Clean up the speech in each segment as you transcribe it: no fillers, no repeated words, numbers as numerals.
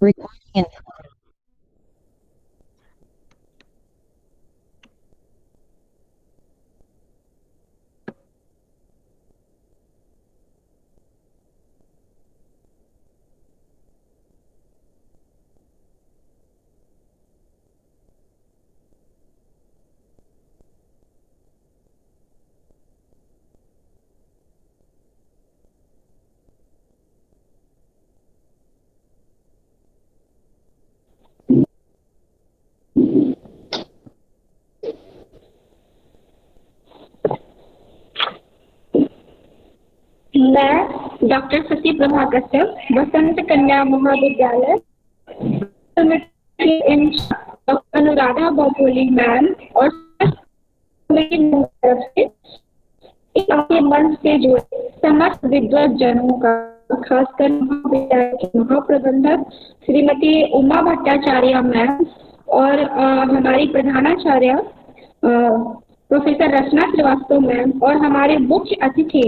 Recording in मैं doctor Shashi Prabha Kashyap बसंत कन्या महाविद्यालय डॉक्टर अनुराधा बघोली मैम और की तरफ से आपके मंच से जुड़े समस्त विद्वत जनों का खासकर महाविद्यालय के महाप्रबंधक श्रीमती उमा भट्टाचार्य मैम और हमारी प्रधानाचार्य प्रोफेसर रचना श्रीवास्तव मैम और हमारे मुख्य अतिथि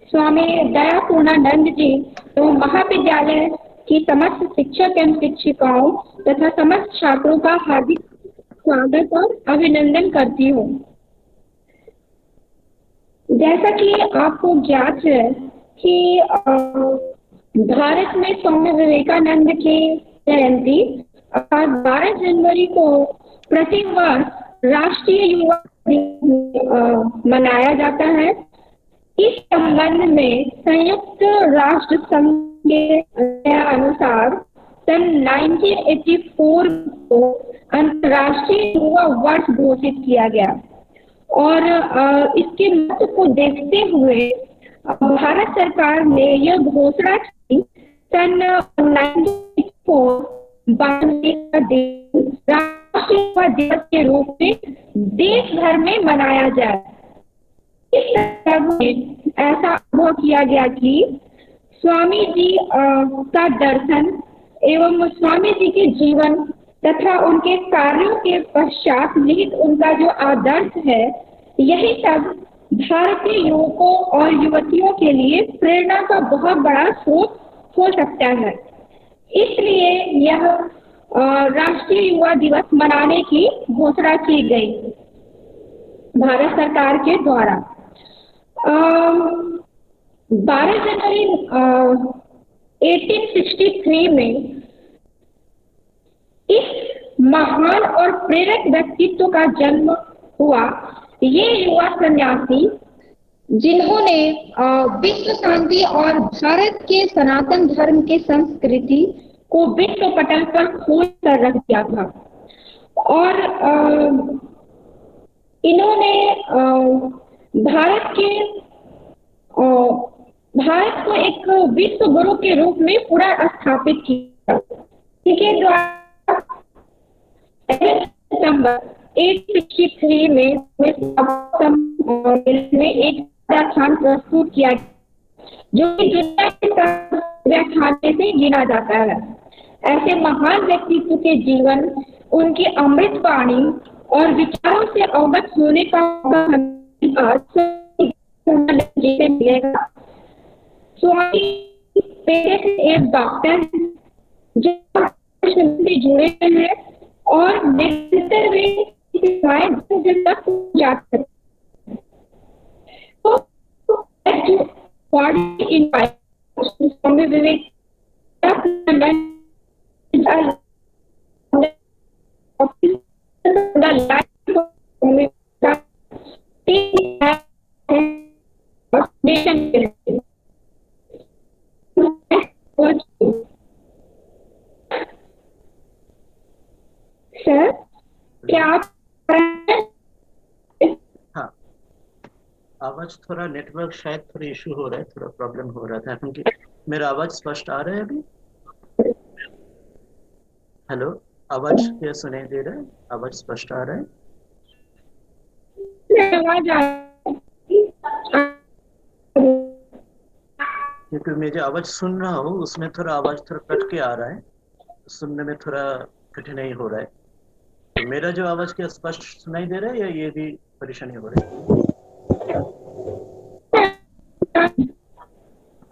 स्वामी दयापूर्णानंद जी तो महाविद्यालय की समस्त शिक्षक एवं शिक्षिकाओं तथा समस्त छात्रों का हार्दिक स्वागत और अभिनंदन करती हूँ। जैसा कि आपको ज्ञात है कि भारत में स्वामी विवेकानंद की जयंती 12 जनवरी को प्रतिवर्ष राष्ट्रीय युवा दिवस मनाया जाता है। इस संबंध में संयुक्त राष्ट्र संघ के अनुसार सन 1984 को अंतर्राष्ट्रीय युवा वर्ष घोषित किया गया और इसके महत्व को देखते हुए भारत सरकार ने यह घोषणा की सन 1994 का दिन राष्ट्रीय युवा दिवस के रूप में देश भर में मनाया जाए। ऐसा अनुभव किया गया कि स्वामी जी का दर्शन एवं स्वामी जी के जीवन तथा उनके कार्यों के पश्चात निहित उनका जो आदर्श है, यही सब भारतीय युवकों और युवतियों के लिए प्रेरणा का बहुत बड़ा स्रोत हो सकता है। इसलिए यह राष्ट्रीय युवा दिवस मनाने की घोषणा की गई भारत सरकार के द्वारा। 12 जनवरी 1863 में इस महान और प्रेरक व्यक्तित्व का जन्म हुआ। ये युवा सन्यासी जिन्होंने विश्व शांति और भारत के सनातन धर्म के संस्कृति को विश्व पटल पर खोज कर रख दिया था और इन्होंने भारत को एक विश्व गुरु के रूप में पूरा स्थापित किया। इनके द्वारा दिसंबर 1863 में एक व्याख्यान प्रस्तुत किया जो कि दुनिया के व्याख्यान से गिना जाता है। ऐसे महान व्यक्तित्व के जीवन, उनकी अमृत वाणी और विचारों से अवगत होने का मिलेगा। स्वामी एक डॉक्टर जो से जुड़े हैं और निरंतर वे तक जाते हैं। स्वामी विवेकानंद सर, क्या आप? हाँ, आवाज थोड़ा नेटवर्क शायद थोड़ा इशू हो रहा है, थोड़ा प्रॉब्लम हो रहा था क्योंकि मेरा आवाज स्पष्ट आ रहा है अभी। हेलो, आवाज क्या सुनाई दे रहा है? आवाज स्पष्ट आ रहा है? क्योंकि मैं जो आवाज सुन रहा हूँ उसमें थोड़ा आवाज थोड़ा कट के आ रहा है, सुनने में थोड़ा कठिनाई हो रहा है। तो मेरा जो आवाज क्या स्पष्ट सुनाई दे रहा है या ये भी परेशानी हो रही है?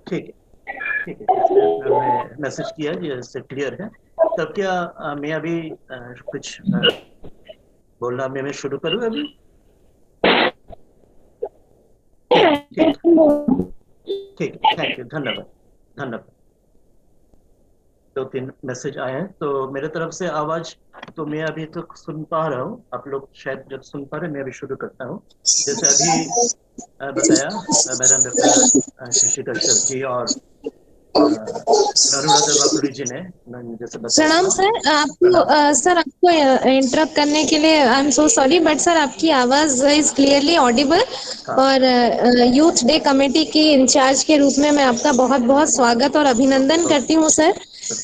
ठीक है, मैंने मैसेज किया, ये इससे क्लियर है। तब क्या मैं अभी कुछ बोलना मैं शुरू करूँ अभी? ठीक ठीक ठीक, थैंक यू, धन्यवाद धन्यवाद। दो तीन मैसेज आए हैं तो मेरे तरफ से आवाज तो मैं अभी तो सुन पा रहा हूँ, आप लोग शायद जब सुन पा रहे हैं, मैं अभी शुरू करता हूँ। जैसे अभी बताया मैडम डॉक्टर शशि कश्यप जी और अनुराधा बाकुली जी ने जैसे बताया प्रणाम था। सर आपको। प्रणाम। सर आपको इंटरप्ट करने के लिए I am so sorry, but sir आपकी आवाज इज क्लियरली ऑडिबल। हाँ और यूथ डे कमेटी की इंचार्ज के रूप में मैं आपका बहुत बहुत स्वागत और अभिनंदन ओके करती हूँ सर,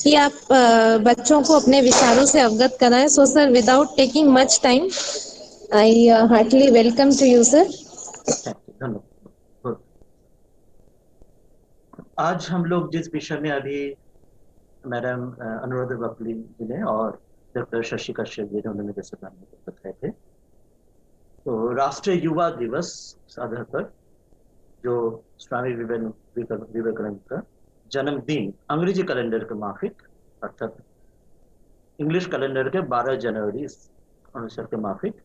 कि आप बच्चों को अपने विचारों से अवगत कराएं। So sir, without taking much time, I heartly welcome to you sir. Thank you, धन्यवाद। आज हम लोग जिस विषय में अभी मैडम अनुराधा बाकुली जी ने और डॉक्टर शशि कश्यप जी ने उन्होंने जैसे बताए थे, तो राष्ट्रीय युवा दिवस आधार पर जो स्वामी विवेकानंद का जन्मदिन अंग्रेजी कैलेंडर के माफिक अर्थात इंग्लिश कैलेंडर के 12 जनवरी इस अनुसार के माफिक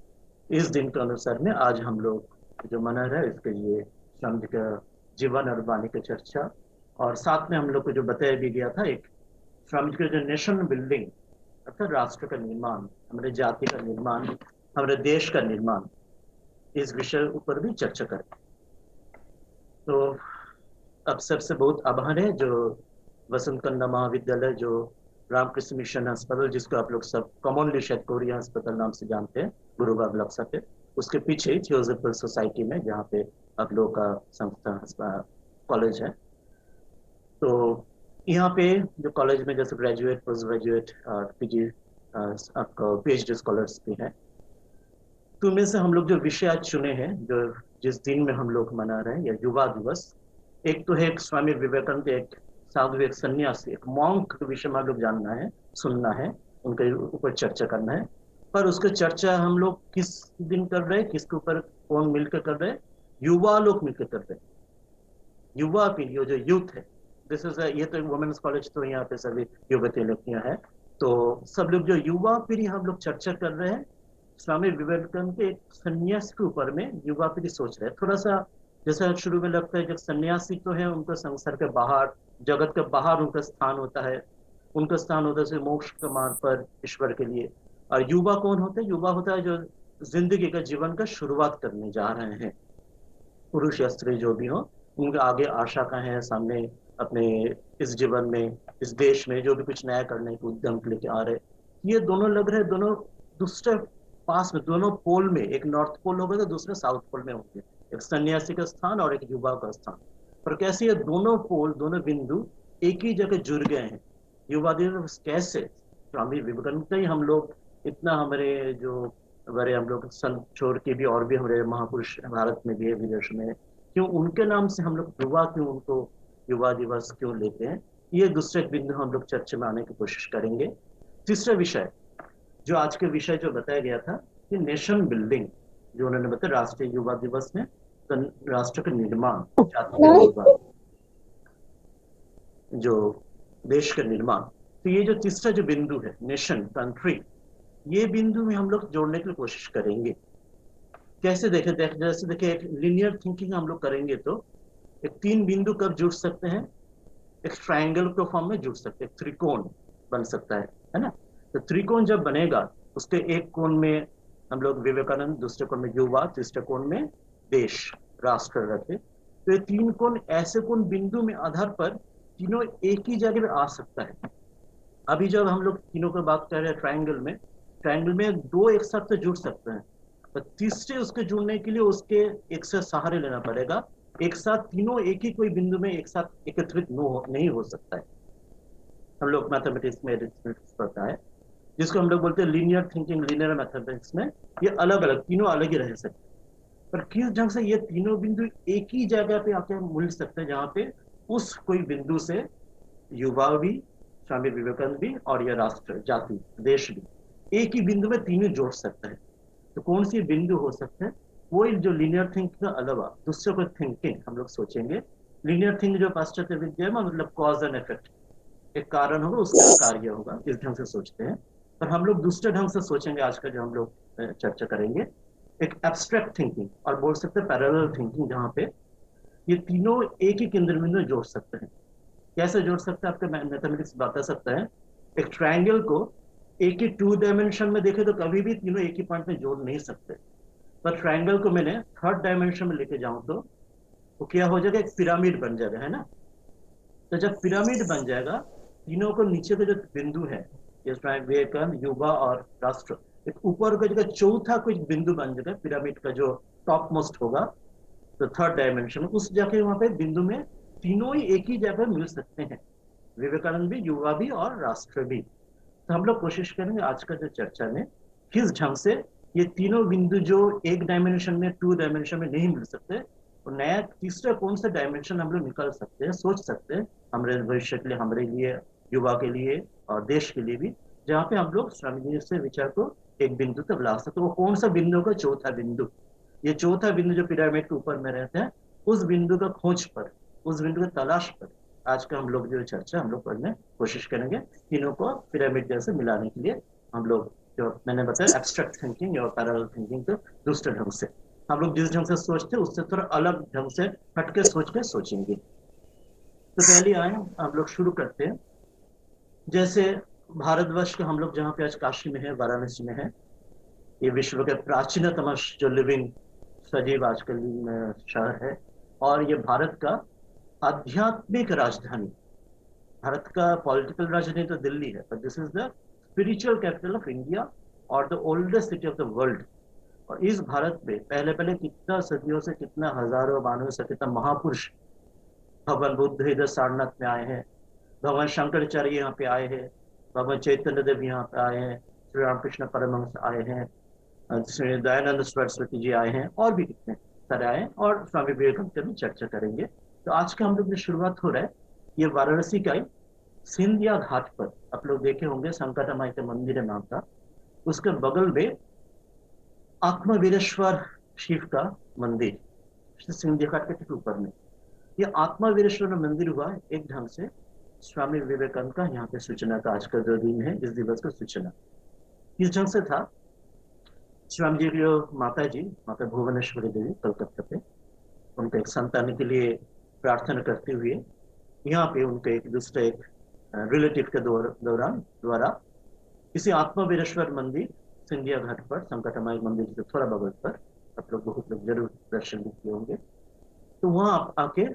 इस दिन के अनुसार में आज हम लोग जो मना रहे हैं, इसके लिए स्वामी जी का जीवन और वाणी की चर्चा और साथ में हम लोग को जो बताया भी गया था एक स्वामी जी का जो नेशन बिल्डिंग अर्थात राष्ट्र का निर्माण, हमारे जाति का निर्माण, हमारे देश का निर्माण, इस विषय ऊपर भी चर्चा करें। तो अब सबसे बहुत आभार है जो वसंत कन्या महाविद्यालय, जो रामकृष्ण मिशन अस्पताल, जिसको आप लोग सब कॉमनली शायद कोरिया अस्पताल नाम से जानते हैं, गुरु बक्सा पे, उसके पीछे थियोजफिकल सोसाइटी में जहाँ पे आप लोग का संस्था कॉलेज है। तो यहाँ पे जो कॉलेज में जैसे ग्रेजुएट, पोस्ट ग्रेजुएट और पीजी आपका पीएचडी स्कॉलर्स भी हैं। तो उनमें से हम लोग जो विषय आज चुने हैं, जो जिस दिन में हम लोग मना रहे हैं, या युवा दिवस, एक तो है एक स्वामी विवेकानंद, एक साधु, एक सन्यासी, एक मॉन्क के विषय में हम लोग जानना है, सुनना है, उनके ऊपर चर्चा करना है। पर उसकी चर्चा हम लोग किस दिन कर रहे हैं, किसके ऊपर कौन मिलकर कर रहे हैं? युवा लोग मिलकर कर रहे हैं। युवा पीढ़ी जो यूथ है, दिस इज ये तो वुमेन्स कॉलेज, तो यहाँ पे सभी युवती लड़कियां हैं, तो सब लोग जो युवा पीढ़ी हम लोग चर्चा कर रहे हैं स्वामी विवेकानंद के एक सन्यास के ऊपर में युवा पीढ़ी सोच रहे हैं। थोड़ा सा जैसा शुरू में लगता है, जब सन्यासी तो है उनको संसार के बाहर, जगत के बाहर उनका स्थान होता है, उनका स्थान होता है मोक्ष के मार्ग पर ईश्वर के लिए। और युवा कौन होते हैं? युवा होता है जो जिंदगी का जीवन का शुरुआत करने जा रहे हैं, पुरुष या स्त्री जो भी हो, उनके आगे आशा का है, सामने अपने इस जीवन में, इस देश में जो भी कुछ नया करने के उद्यम लेके आ रहे। ये दोनों लग रहे, दोनों दूसरे पास में, दोनों पोल में, एक नॉर्थ पोल होगा तो दूसरे साउथ पोल में होंगे, एक सन्यासी का स्थान और एक युवा का स्थान। पर कैसे ये दोनों पोल, दोनों बिंदु एक ही जगह जुड़ गए हैं? युवा दिवस कैसे? स्वामी विवेकानंद का ही हम लोग इतना, हमारे जो बड़े हम लोग संत छोड़ के भी और भी हमारे महापुरुष भारत में भी है, विदेश में, क्यों उनके नाम से हम लोग युवा, क्यों उनको युवा दिवस क्यों लेते हैं? ये दूसरे बिंदु हम लोग चर्चा में आने की कोशिश करेंगे। तीसरा विषय जो आज के विषय जो बताया गया था कि नेशन बिल्डिंग, जो उन्होंने बताया राष्ट्रीय युवा दिवस में, तो राष्ट्र का निर्माण, जाति का निर्माण, जो देश का निर्माण। तो ये जो तीसरा जो बिंदु है नेशन, कंट्री, ये बिंदु में हम लोग जोड़ने की कोशिश करेंगे। कैसे जैसे देखे एक लिनियर थिंकिंग हम लोग करेंगे तो एक तीन बिंदु कब जुड़ सकते हैं? एक ट्रायंगल के फॉर्म में जुड़ सकते हैं, त्रिकोण बन सकता है ना? तो त्रिकोण जब बनेगा, उसके एक कोण में हम लोग विवेकानंद, दूसरे कोण में युवा, तीसरे कोण में देश, राष्ट्र रखे। तो ये तीन कोण ऐसे कोण बिंदु में आधार पर तीनों एक ही जगह में आ सकता है। अभी जब हम लोग तीनों की बात कर रहे हैं ट्रायंगल में दो एक साथ तो जुड़ सकते हैं, तो तीसरे उसके जुड़ने के लिए उसके एक से सहारे लेना पड़ेगा। एक साथ तीनों एक ही कोई बिंदु में एक साथ एकत्रित नहीं हो सकता है। हम लोग मैथमेटिक्स में पढ़ता है, जिसको हम लोग बोलते हैं लीनियर थिंकिंग, लीनियर मैथमेटिक्स में ये अलग अलग तीनों अलग ही रह सकते हैं। पर किस ढंग से ये तीनों बिंदु एक ही जगह पे आके मिल सकते हैं, जहाँ पे उस कोई बिंदु से युवा भी, स्वामी विवेकानंद भी, और यह राष्ट्र, जाति, देश भी एक ही बिंदु में तीनों जोड़ सकते हैं। तो कौन सी बिंदु हो सकते हैं? वो जो लीनियर थिंकिंग के अलावा दूसरे को थिंकिंग हम लोग सोचेंगे। लीनियर थिंकिंग जो पाश्चात्य विद्या में मतलब कॉज एंड इफेक्ट, एक कारण होगा, उसका कार्य होगा, इस ढंग से सोचते हैं। पर हम लोग दूसरे ढंग से सोचेंगे आज का जो हम लोग चर्चा करेंगे, एक एब्स्ट्रैक्ट थिंकिंग और बोल सकते हैं पैरेलल थिंकिंग, जहाँ पे ये तीनों एक ही केंद्र बिंदु में जोड़ सकते हैं। कैसे जोड़ सकते हैं, आपके मैथमेटिक्स बता सकता है। एक ट्रायंगल को एक ही 2 डायमेंशन में देखे तो कभी भी तीनों एक ही पॉइंट में जोड़ नहीं सकते, पर ट्रायंगल को मैंने 3rd डायमेंशन में लेके जाऊं तो वो क्या हो जाएगा, एक पिरामिड बन जाएगा, है ना। तो जब पिरामिड बन जाएगा, तीनों को नीचे का जो बिंदु है, ये विवेकानंद, युवा और राष्ट्र, एक ऊपर का जगह चौथा कुछ बिंदु बन जाएगा पिरामिड का, जो टॉप मोस्ट होगा, तो 3rd डायमेंशन उस जगह वहां पे बिंदु में तीनों ही एक ही जगह मिल सकते हैं, विवेकानंद भी, युवा भी और राष्ट्र भी। तो हम लोग कोशिश करेंगे आज का जो चर्चा में किस ढंग से ये तीनों बिंदु जो एक डायमेंशन में 2 डायमेंशन में नहीं मिल सकते, और नया तीसरा कौन सा डायमेंशन हम लोग निकाल सकते हैं, सोच सकते हैं हमारे भविष्य के लिए, हमारे लिए, युवा के लिए और देश के लिए भी, जहाँ पे हम लोग स्वामी जी से विचार को एक बिंदु तक ला सकते। वो कौन सा बिंदु का चौथा बिंदु, ये चौथा बिंदु जो पिरामिड के ऊपर में रहते हैं, उस बिंदु का खोज पर, उस बिंदु की तलाश पर आज का हम लोग जो चर्चा हम लोग करने कोशिश करेंगे, तीनों को पिरामिड जैसे मिलाने के लिए। हम लोग जो मैंने बताया एब्स्ट्रैक्ट थिंकिंग और पैरेलल थिंकिंग को दूसरे ढंग से, हम लोग जिस ढंग से सोचते हैं उससे थोड़ा अलग ढंग से हटके सोच के सोचेंगे। तो पहले आए हम लोग शुरू करते हैं। जैसे भारतवर्ष का हम लोग जहाँ पे आज काशी में है, वाराणसी में है, ये विश्व के प्राचीनतम जो लिविंग सजीव आजकल शहर है, और ये भारत का आध्यात्मिक राजधानी, भारत का पॉलिटिकल राजधानी तो दिल्ली है, पर this is the spiritual capital of India और the oldest city of the world. और इस भारत में पहले पहले कितना सदियों से, कितना हजारों मानव से, कितना महापुरुष, भगवान बुद्ध इधर सारनाथ में आए हैं, भगवान शंकराचार्य यहाँ पे आए हैं, भगवान चैतन्य देव यहाँ पे आए हैं, श्री रामकृष्ण परमहंस आए हैं, श्री दयानंद सरस्वती जी आए हैं, और भी कितने सारे आए हैं, और स्वामी विवेकानंद की चर्चा करेंगे। तो आज का हम लोग जो शुरुआत हो रहा है, ये वाराणसी का ही सिंधिया घाट पर, आप लोग देखे होंगे संकटा माई का मंदिर है माता, उसके बगल में आत्मवीरेश्वर शिव का मंदिर, सिंधिया घाट के ठीक ऊपर में ये आत्मवीरेश्वर मंदिर हुआ है, एक ढंग से स्वामी विवेकानंद का यहाँ पे सूचना का आज का जो दिन है, इस दिवस का सूचना किस ढंग से था। स्वामी जी की जो माता भुवनेश्वरी देवी कलकत्ता पे, उनके एक संतान के लिए प्रार्थना करते हुए यहाँ पे उनके एक दूसरे एक रिलेटिव के द्वारा इसी आत्मवीरेश्वर मंदिर सिंधिया घाट पर, संकटमाई मंदिर से थोड़ा बगल पर, आप लोग बहुत लोग जरूर दर्शन भी किए होंगे। तो वहां आके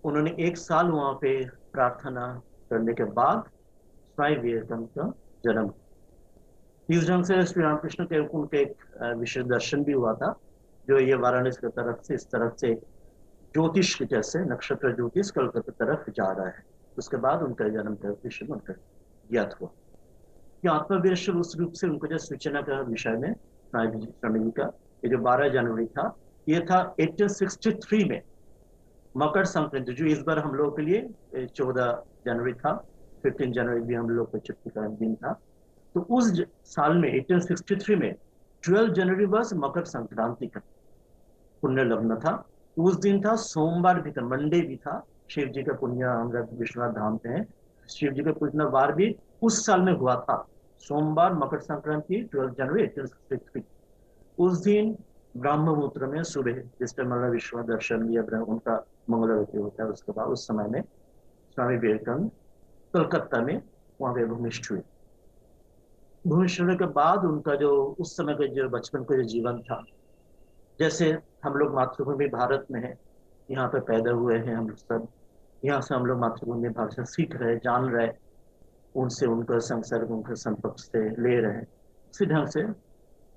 उन्होंने 1 साल वहां पे प्रार्थना करने के बाद स्वामी विवेकानंद का जन्म, इस ढंग से श्री रामकृष्ण के उनके एक विशेष दर्शन भी हुआ था, जो ये वाराणसी की तरफ से इस तरफ से ज्योतिष के जैसे नक्षत्र ज्योतिष कलकत्ता तरफ जा रहा है। उसके बाद उनका जन्म विषय में उनका ज्ञात हुआ। ये आत्मवीरेश्वर उस रूप से उनको जो सूचना का विषय में स्वामी जी का ये जो 12 जनवरी था, ये था 1863 में मकर संक्रांति, जो इस बार हम लोगों के लिए 14 जनवरी था, 15 जनवरी भी हम लोग को छुट्टी का दिन था। तो उस साल में 1863 में 12 जनवरी बस मकर संक्रांति का पुण्य लग्न था। उस दिन था, सोमवार भी था, मंडे भी था, शिव जी का पुण्य, हम विश्वनाथ धाम पे हैं, शिव जी का पुण्य वार भी उस साल में हुआ था, सोमवार मकर संक्रांति 12 जनवरी 1863। उस दिन ब्रह्ममुहूर्त में सुबह, जिस टाइम मतलब विश्व दर्शन या उनका मंगल आरती होता है, उसके बाद उस समय में स्वामी विवेकानंद कलकत्ता में वहां पे भूमिष्ठ हुए। भूमिष्ठ होने के बाद उनका जो उस समय का जो बचपन का जो जीवन था, जैसे हम लोग मातृभूमि भारत में है, यहाँ पे पैदा हुए हैं हम लोग सब, यहाँ से हम लोग मातृभूमि भाषा सीख रहे, जान रहे, उनसे उनका संसर्ग, उनके संपर्क से ले रहे हैं। इसी ढंग से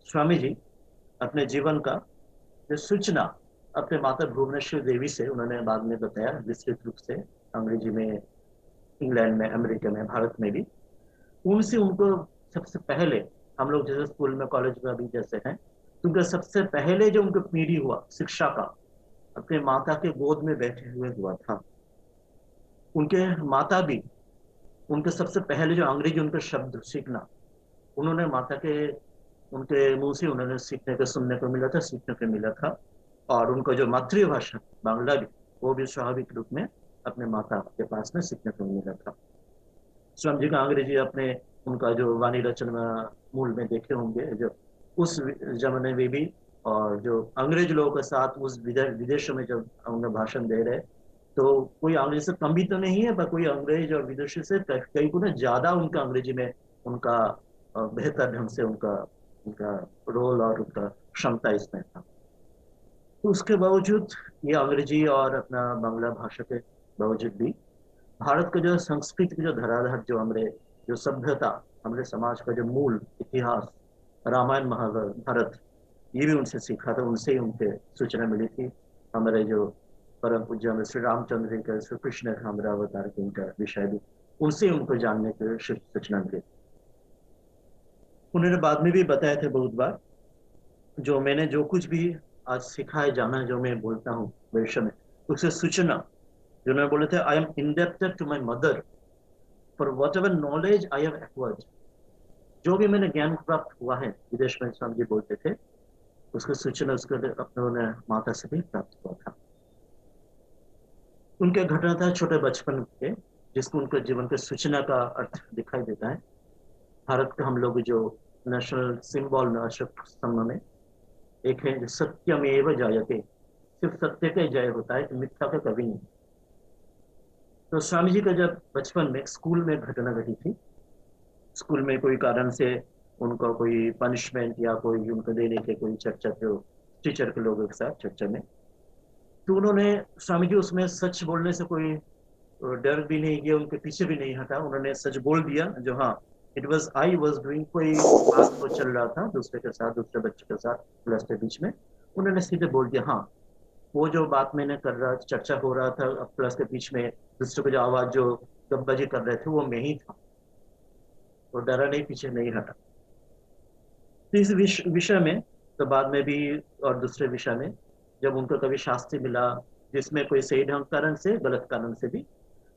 स्वामी जी अपने जीवन का जो सूचना अपने माता भुवनेश्वर देवी से उन्होंने बाद में बताया विस्तृत रूप से, अंग्रेजी में, इंग्लैंड में, अमेरिका में, भारत में भी। उनसे उनको सबसे पहले, हम लोग जैसे स्कूल में, कॉलेज में अभी जैसे हैं, तो उनका सबसे पहले जो उनको पीढ़ी हुआ शिक्षा का, अपने माता के गोद में बैठे हुए हुआ था। उनके माता भी, उनके सबसे पहले जो अंग्रेजी उनके शब्द सीखना, उन्होंने माता के, उनके मुंह से उन्होंने सीखने को, सुनने को मिला था, सीखने को मिला था। और उनको जो मातृभाषा बांग्ला भी, वो भी स्वाभाविक रूप में अपने माता के पास में सीखने को मिला था। स्वामी जी का अंग्रेजी अपने उनका जो वाणी रचना मूल में देखे होंगे, जो उस जमाने में भी, और जो अंग्रेज लोगों के साथ उस विदेशों में जब उन्हें भाषण दे रहे, तो कोई अंग्रेजी से कम भी तो नहीं है, पर कोई अंग्रेज और विदेशी से कई गुना ज्यादा उनका अंग्रेजी में उनका बेहतर ढंग से उनका उनका रोल और उनका क्षमता इसमें था। तो उसके बावजूद, ये अंग्रेजी और अपना बांग्ला भाषा के बावजूद भी, भारत का जो संस्कृति की जो धराधार, जो हमारे जो सभ्यता, हमारे समाज का जो मूल इतिहास, रामायण महाभारत, ये भी उनसे सीखा था, उनसे ही उनके सूचना मिली थी। हमारे जो परम पूज्य हमारे श्री रामचंद्र जी का, श्री कृष्ण का हमारा अवतार के उनका विषय भी, उनसे उनको जानने की सूचना मिली। उन्होंने बाद में भी बताया थे बहुत बार, जो मैंने जो कुछ भी आज सीखा है, जाना है, जो मैं बोलता हूँ भविष्य में, उससे सूचना, जो उन्होंने बोले थे, I am indebted to my mother for whatever knowledge I have acquired. जो भी मैंने ज्ञान प्राप्त हुआ है, विदेश में स्वामी जी बोलते थे, उसकी सूचना उसके अपने माता से भी प्राप्त हुआ था। उनके घटना था छोटे बचपन के, जिसको उनके जीवन के सूचना का अर्थ दिखाई देता है। भारत का हम लोग जो नेशनल सिंबल में, अशोक स्तंभ में एक है, जो सत्यमेव जयते, सिर्फ सत्य का जय होता है, मिथ्या का कभी नहीं। तो स्वामी जी का जब बचपन में स्कूल में घटना घटी थी, स्कूल में कोई कारण से उनको कोई पनिशमेंट या कोई उनको देने के कोई चर्चा थे टीचर के लोगों के साथ चर्चा में, तो उन्होंने, स्वामी जी उसमें सच बोलने से कोई डर भी नहीं किया, उनके पीछे भी नहीं हटा, उन्होंने सच बोल दिया, जो हाँ, it was I was doing, कोई बात वो चल रहा था दूसरे के साथ, दूसरे बच्चे के साथ क्लास के बीच में, उन्होंने सीधे बोल दिया, हाँ, वो जो बात मैंने कर रहा, चर्चा हो रहा था क्लास के बीच में, दूसरे को जो आवाज जो गब्बाजी कर रहे थे, वो मैं ही था। वो डरा नहीं, पीछे नहीं हटा। तो इस विषय में, तो बाद में भी और दूसरे विषय में, जब उनको कभी शास्त्री मिला, जिसमें कोई सही ढंग कारण से, गलत कारण से भी,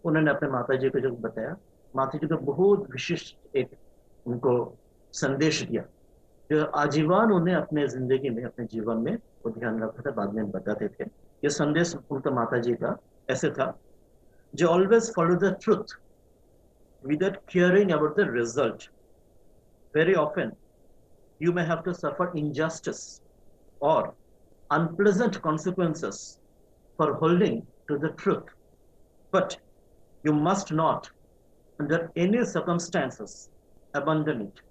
उन्होंने अपने माता जी को जो बताया, माता जी को बहुत विशिष्ट एक उनको संदेश दिया, जो आजीवन उन्हें अपने जिंदगी में, अपने जीवन में वो ध्यान रखा था, बाद में बताते थे। ये संदेश उनका माता जी का ऐसे था, जो always follow the truth without caring about the result. Very often you may have to suffer injustice or unpleasant consequences for holding to the truth, but you must not, under any circumstances, abandon it.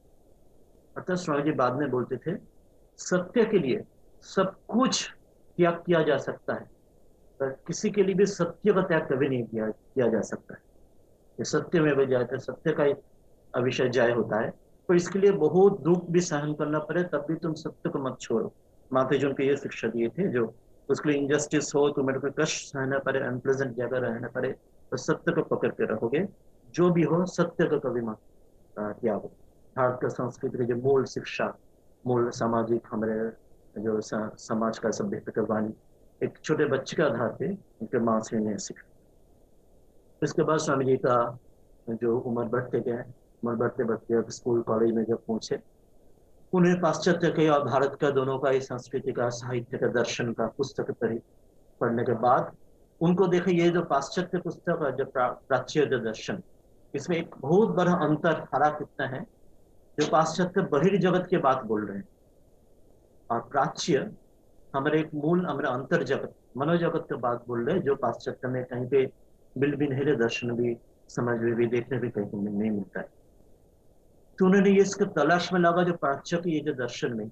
अर्थात स्वामी जी बाद में बोलते थे, सत्य के लिए सब कुछ त्याग किया जा सकता है, पर किसी के लिए भी सत्य का त्याग कभी नहीं किया जा सकता है। ये सत्य में भी जाए, सत्य का अविषय जय होता है, तो इसके लिए बहुत दुख भी सहन करना पड़े, तब भी तुम सत्य को मत छोड़ो। माता जी उनको ये शिक्षा दिए थे, जो उसके लिए इंजस्टिस हो, तुम्हें कोई कष्ट सहना पड़े, अनप्लेजेंट जगह रहना पड़े, तो सत्य को पकड़ के रहोगे, जो भी हो सत्य को कभी मत त्यागो। भारत का संस्कृति की जो मूल शिक्षा, मूल सामाजिक हमारे जो समाज का सभ्यता का वाणी, एक छोटे बच्चे के आधार पे उनके माँ से ने सीखा। इसके बाद स्वामी जी का जो उम्र बढ़ते गए, उम्र बढ़ते बढ़ते स्कूल कॉलेज में जब पहुंचे, उन्हें पाश्चात्य के और भारत का दोनों का, संस्कृति का, साहित्य का, दर्शन का पुस्तक पढ़ने के बाद उनको देखे, ये जो पाश्चात्य पुस्तक है, जो प्राच्य जो दर्शन, इसमें एक बहुत बड़ा अंतर हरा कितना है, जो पाश्चात्य बहिर्जगत की बात बोल रहे हैं, और प्राच्य हमारे एक मूल, हमारे अंतर जगत, मनोजगत की बात बोल रहे हैं, जो पाश्चात्य में कहीं पे मिल भी नहीं रहे, दर्शन भी, समझ में भी, देखने भी कहीं नहीं मिलता है। तो उन्होंने ये इसके तलाश में लगा, जो प्राच्य की ये जो दर्शन में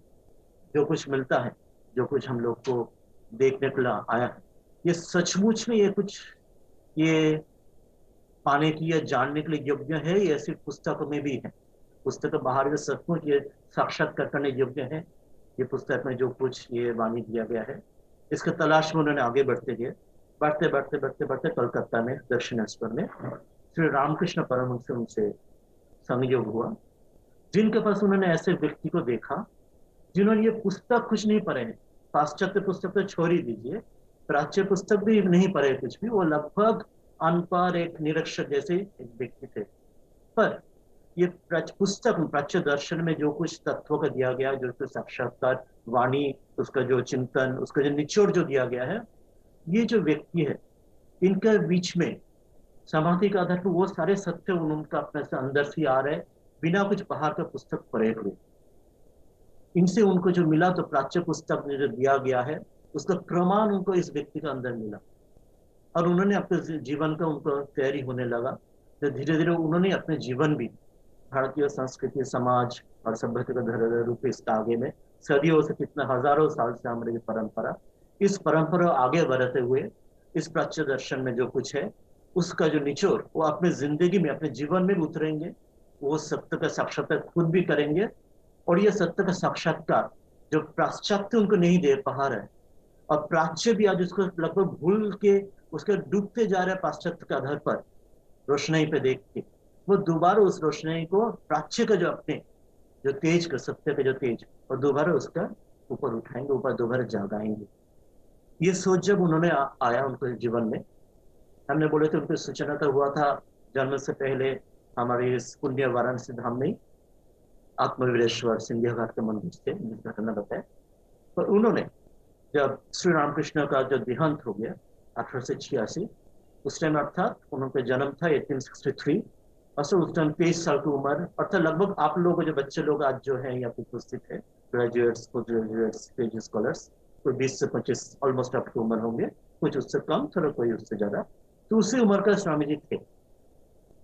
जो कुछ मिलता है, जो कुछ हम लोग को देखने को आया है, ये सचमुच में ये कुछ ये पाने की या जानने के लिए योग्य है, ये सिर्फ पुस्तकों में भी है। पुस्तक बाहर के सचमुच ये साक्षात्कार करने योग्य है, ये पुस्तक में जो कुछ ये वाणी दिया गया है, इसके तलाश में उन्होंने आगे बढ़ते गए। बढ़ते बढ़ते बढ़ते बढ़ते कलकत्ता में दक्षिणेश्वर में श्री रामकृष्ण परमहंस से उनसे संयोग हुआ, जिनके पास उन्होंने ऐसे व्यक्ति को देखा जिन्होंने ये पुस्तक कुछ नहीं पढ़े हैं, पाश्चात्य पुस्तक तो छोड़ ही दीजिए, प्राच्य पुस्तक भी नहीं पढ़े कुछ भी, वो लगभग अनपढ़ एक निरक्षर जैसे एक व्यक्ति थे। पर ये पुस्तक, प्राच्य दर्शन में जो कुछ तत्वों का दिया गया, जो कुछ साक्षात्कार वाणी, उसका जो चिंतन, उसका जो निचोड़ जो दिया गया है, ये जो व्यक्ति है, इनके बीच में समाधि के आधार पर वो सारे सत्य उनका अपने से अंदर से आ रहे, बिना कुछ बाहर का पुस्तक पढ़े हुए। इनसे उनको जो मिला तो प्राच्य पुस्तक में जो दिया गया है उसका प्रमाण उनको इस व्यक्ति के अंदर मिला, और उन्होंने अपने जीवन का उनको तैयारी होने लगा। तो धीरे धीरे उन्होंने अपने जीवन भी भारतीय संस्कृति, समाज और सभ्यता का धरोहर रूप इसका आगे में सदियों से, कितना हजारों साल से हमारी परंपरा, इस परंपरा आगे बढ़ते हुए इस प्राच्य दर्शन में जो कुछ है उसका जो निचोड़ वो अपने जिंदगी में, अपने जीवन में उतरेंगे। वो सत्य का साक्षात्कार खुद भी करेंगे, और ये सत्य का साक्षात्कार जो पाश्चात्य उनको नहीं दे पा रहा है, और प्राच्य भी आज उसको लगभग भूल के उसके डूबते जा रहे हैं पाश्चात्य के आधार पर रोशनाई पे देख के, वो दोबारा उस रोशनाई को प्राच्य का जो अपने जो तेज का, सत्य का जो तेज, और दोबारा उसका ऊपर उठाएंगे, ऊपर दोबारा जगाएंगे। ये सोच जब उन्होंने आया उनके जीवन में, हमने बोले थे उनकी सूचना तो हुआ था जन्म से पहले हमारे इस पुण्य वाराणसी धाम में आत्मवीरेश्वर सिंधिया घाट के मंदिर से, जिस घटना बताया। पर उन्होंने जब श्री रामकृष्ण का जो देहांत हो गया 1886, उस टाइम अर्थात उनका जन्म था 1863, और उस टाइम 23 साल की उम्र, अर्थात लगभग आप लोग जो बच्चे लोग आज जो है यहाँ पे उपस्थित है, graduates, post graduates, PhD scholars, कोई 20 से 25 ऑलमोस्ट आपकी उम्र होंगे, कुछ उससे कम, थोड़ा कोई उससे ज्यादा। तो उसी उम्र का स्वामी जी थे।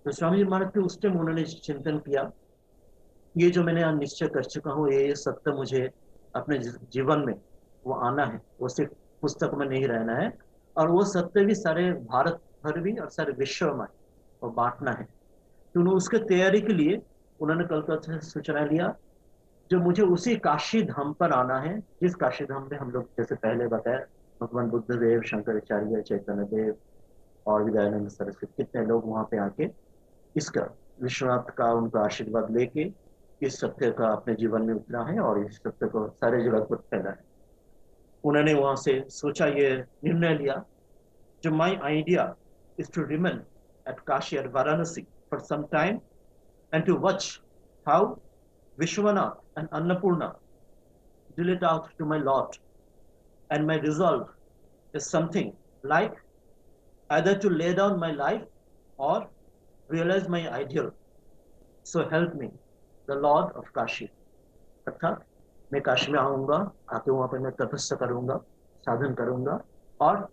तो स्वामी जी महाराज के उस टाइम उन्होंने चिंतन किया, ये जो मैंने आज निश्चय कर चुका हूँ, ये सत्य मुझे अपने जीवन में वो आना है, वो सिर्फ पुस्तक में नहीं रहना है, और वो सत्य भी सारे भारत भर भी और सारे विश्व में वो बांटना है। तो उन्होंने उसके तैयारी के लिए उन्होंने कलकत्ता से सूचना लिया, जो मुझे उसी काशी धाम पर आना है, जिस काशी धाम में हम लोग जैसे पहले बताया भगवान बुद्ध देव, शंकराचार्य, चैतन्य देव और विदयानंद सरस्वती, कितने लोग वहां पे आके इसका विश्वनाथ का उनका आशीर्वाद लेके इस सत्य का अपने जीवन में उतरा है और इस सत्य को सारे जगत पर फैला है। उन्होंने वहां से सोचा, ये निर्णय लिया, जो my idea is to remain at Kashi, at Varanasi for some time and to watch how Vishwanath and Annapurna deal it out to my Lord, and my resolve is something like either to lay down my life or realize my ideal. So help me, the Lord of Kashi. अर्थात मैं काशी में आऊंगा, आके वहां पर मैं तपस्या करूंगा, साधन करूंगा, और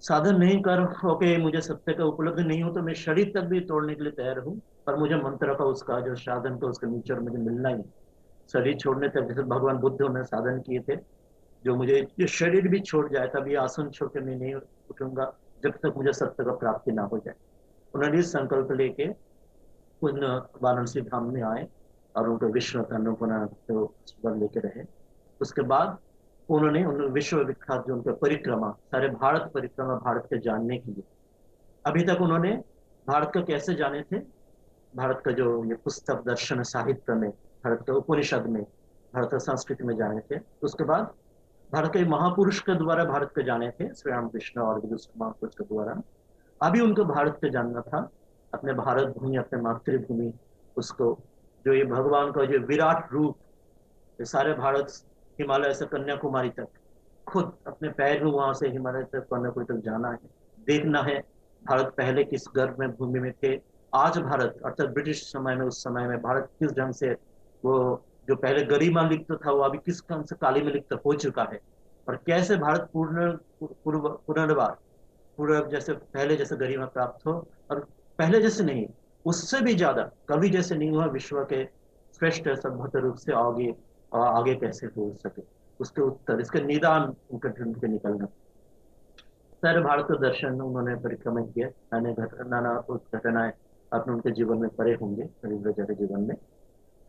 साधन नहीं कर होके मुझे सत्य का उपलब्ध नहीं हो तो मैं शरीर तक भी तोड़ने के लिए तैयार हूँ, पर मुझे मंत्र का उसका जो साधन का उसका निचोड़ मुझे मिलना ही। शरीर छोड़ने तक जैसे भगवान बुद्ध ने साधन किए थे, जो मुझे ये शरीर भी छोड़ जाए तब ये आसन छोड़ के मैं नहीं उठूंगा जब तक मुझे सत्य का प्राप्ति ना हो जाए। उन्होंने इस संकल्प लेके उन वाराणसी धाम में आए और उनको विश्व अन्नपूर्णा को लेके रहे। उसके बाद उन्होंने उन विश्व विख्यात जो उनका परिक्रमा, सारे भारत परिक्रमा, भारत के जानने के लिए, अभी तक उन्होंने भारत का कैसे जाने थे, भारत का जो ये पुस्तक दर्शन साहित्य में, भारत के उपनिषद में, भारत का संस्कृति में जाने थे। उसके बाद भारत के महापुरुष के द्वारा भारत के जाने थे, श्री रामकृष्ण और महापुरुष के द्वारा। अभी उनको भारत के जानना था, अपने भारत भूमि, अपने मातृभूमि, उसको जो ये भगवान का जो विराट रूप, ये सारे भारत, हिमालय से कन्याकुमारी तक, खुद अपने पैर में वहां से हिमालय तक कन्याकुमारी तक जाना है, देखना है भारत पहले किस गर्भ में भूमि में थे, आज भारत अर्थात ब्रिटिश समय में, उस समय में भारत किस ढंग से वो जो पहले गरिमा लिप्त था वो अभी किस ढंग से काली में लिप्त हो चुका है, और कैसे भारत पुनर्वार पूर्व जैसे पहले जैसे गरिमा प्राप्त हो, और पहले जैसे नहीं, उससे भी ज्यादा कभी जैसे नहीं हुआ, विश्व के श्रेष्ठ सभ्यता रूप से आगे आगे कैसे हो सके, उसके उत्तर, इसके निदान उनके ढूंढ के निकलना। सारे भारत का दर्शन उन्होंने परिक्रमा किया, नाना घटनाएं अपने उनके जीवन में पड़े होंगे, रविंद्र जी के जीवन में।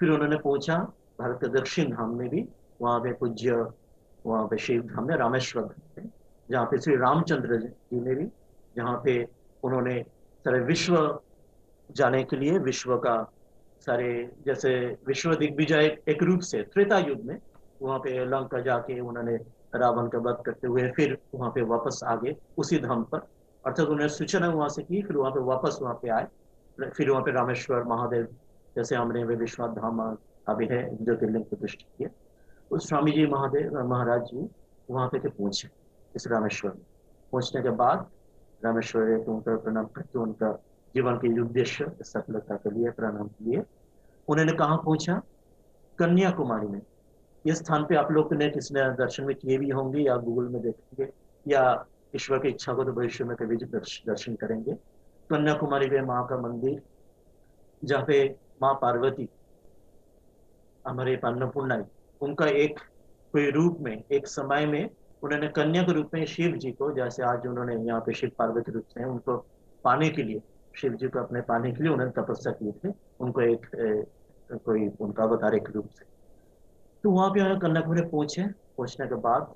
फिर उन्होंने पूछा भारत के दक्षिण धाम में भी, वहां पे पूज्य, वहां पे शिव धाम में, रामेश्वर धाम में, जहाँ पे श्री रामचंद्र जी ने भी, जहाँ पे उन्होंने सारे विश्व जाने के लिए, विश्व का सारे जैसे विश्व दिग्विजय एक रूप से त्रेता युग में वहां पे लंका जाके उन्होंने रावण का वध करते हुए फिर वहां पे वापस आ गए उसी धाम पर, अर्थात उन्होंने सूचना वहां से की, फिर वहां पे वापस वहां पे आए, फिर वहां पे रामेश्वर महादेव जैसे हमने वे विश्वनाथ धाम अभी है ज्योतिर्लिंग प्रतिष्ठित किया, उस स्वामी जी महादेव महाराज जी वहां पे पहुंचे इस रामेश्वर में। पहुंचने के बाद रामेश्वर को उनका प्रणाम करके उनका जीवन के उद्देश्य सफलता के लिए प्रणाम किए। उन्होंने कहाँ पहुंचा? कन्याकुमारी में। इस स्थान पे आप लोग ने किसी ने दर्शन में किए भी होंगे या गूगल में देखेंगे, या ईश्वर की इच्छा को तो भविष्य में कभी दर्शन करेंगे। कन्याकुमारी में माँ का मंदिर, जहाँ पे माँ पार्वती हमारे अन्नपूर्णा उनका एक कोई रूप में एक समय में उन्होंने कन्या के रूप में शिव जी को, जैसे आज उन्होंने यहाँ पे शिव पार्वती रूप से उनको पाने के लिए, शिव जी को अपने पाने के लिए उन्होंने तपस्या किए थे, उनको एक कोई उनका अवतार एक रूप से। तो वहां पे कन्याकुमारी पहुंचे। पहुंचने के बाद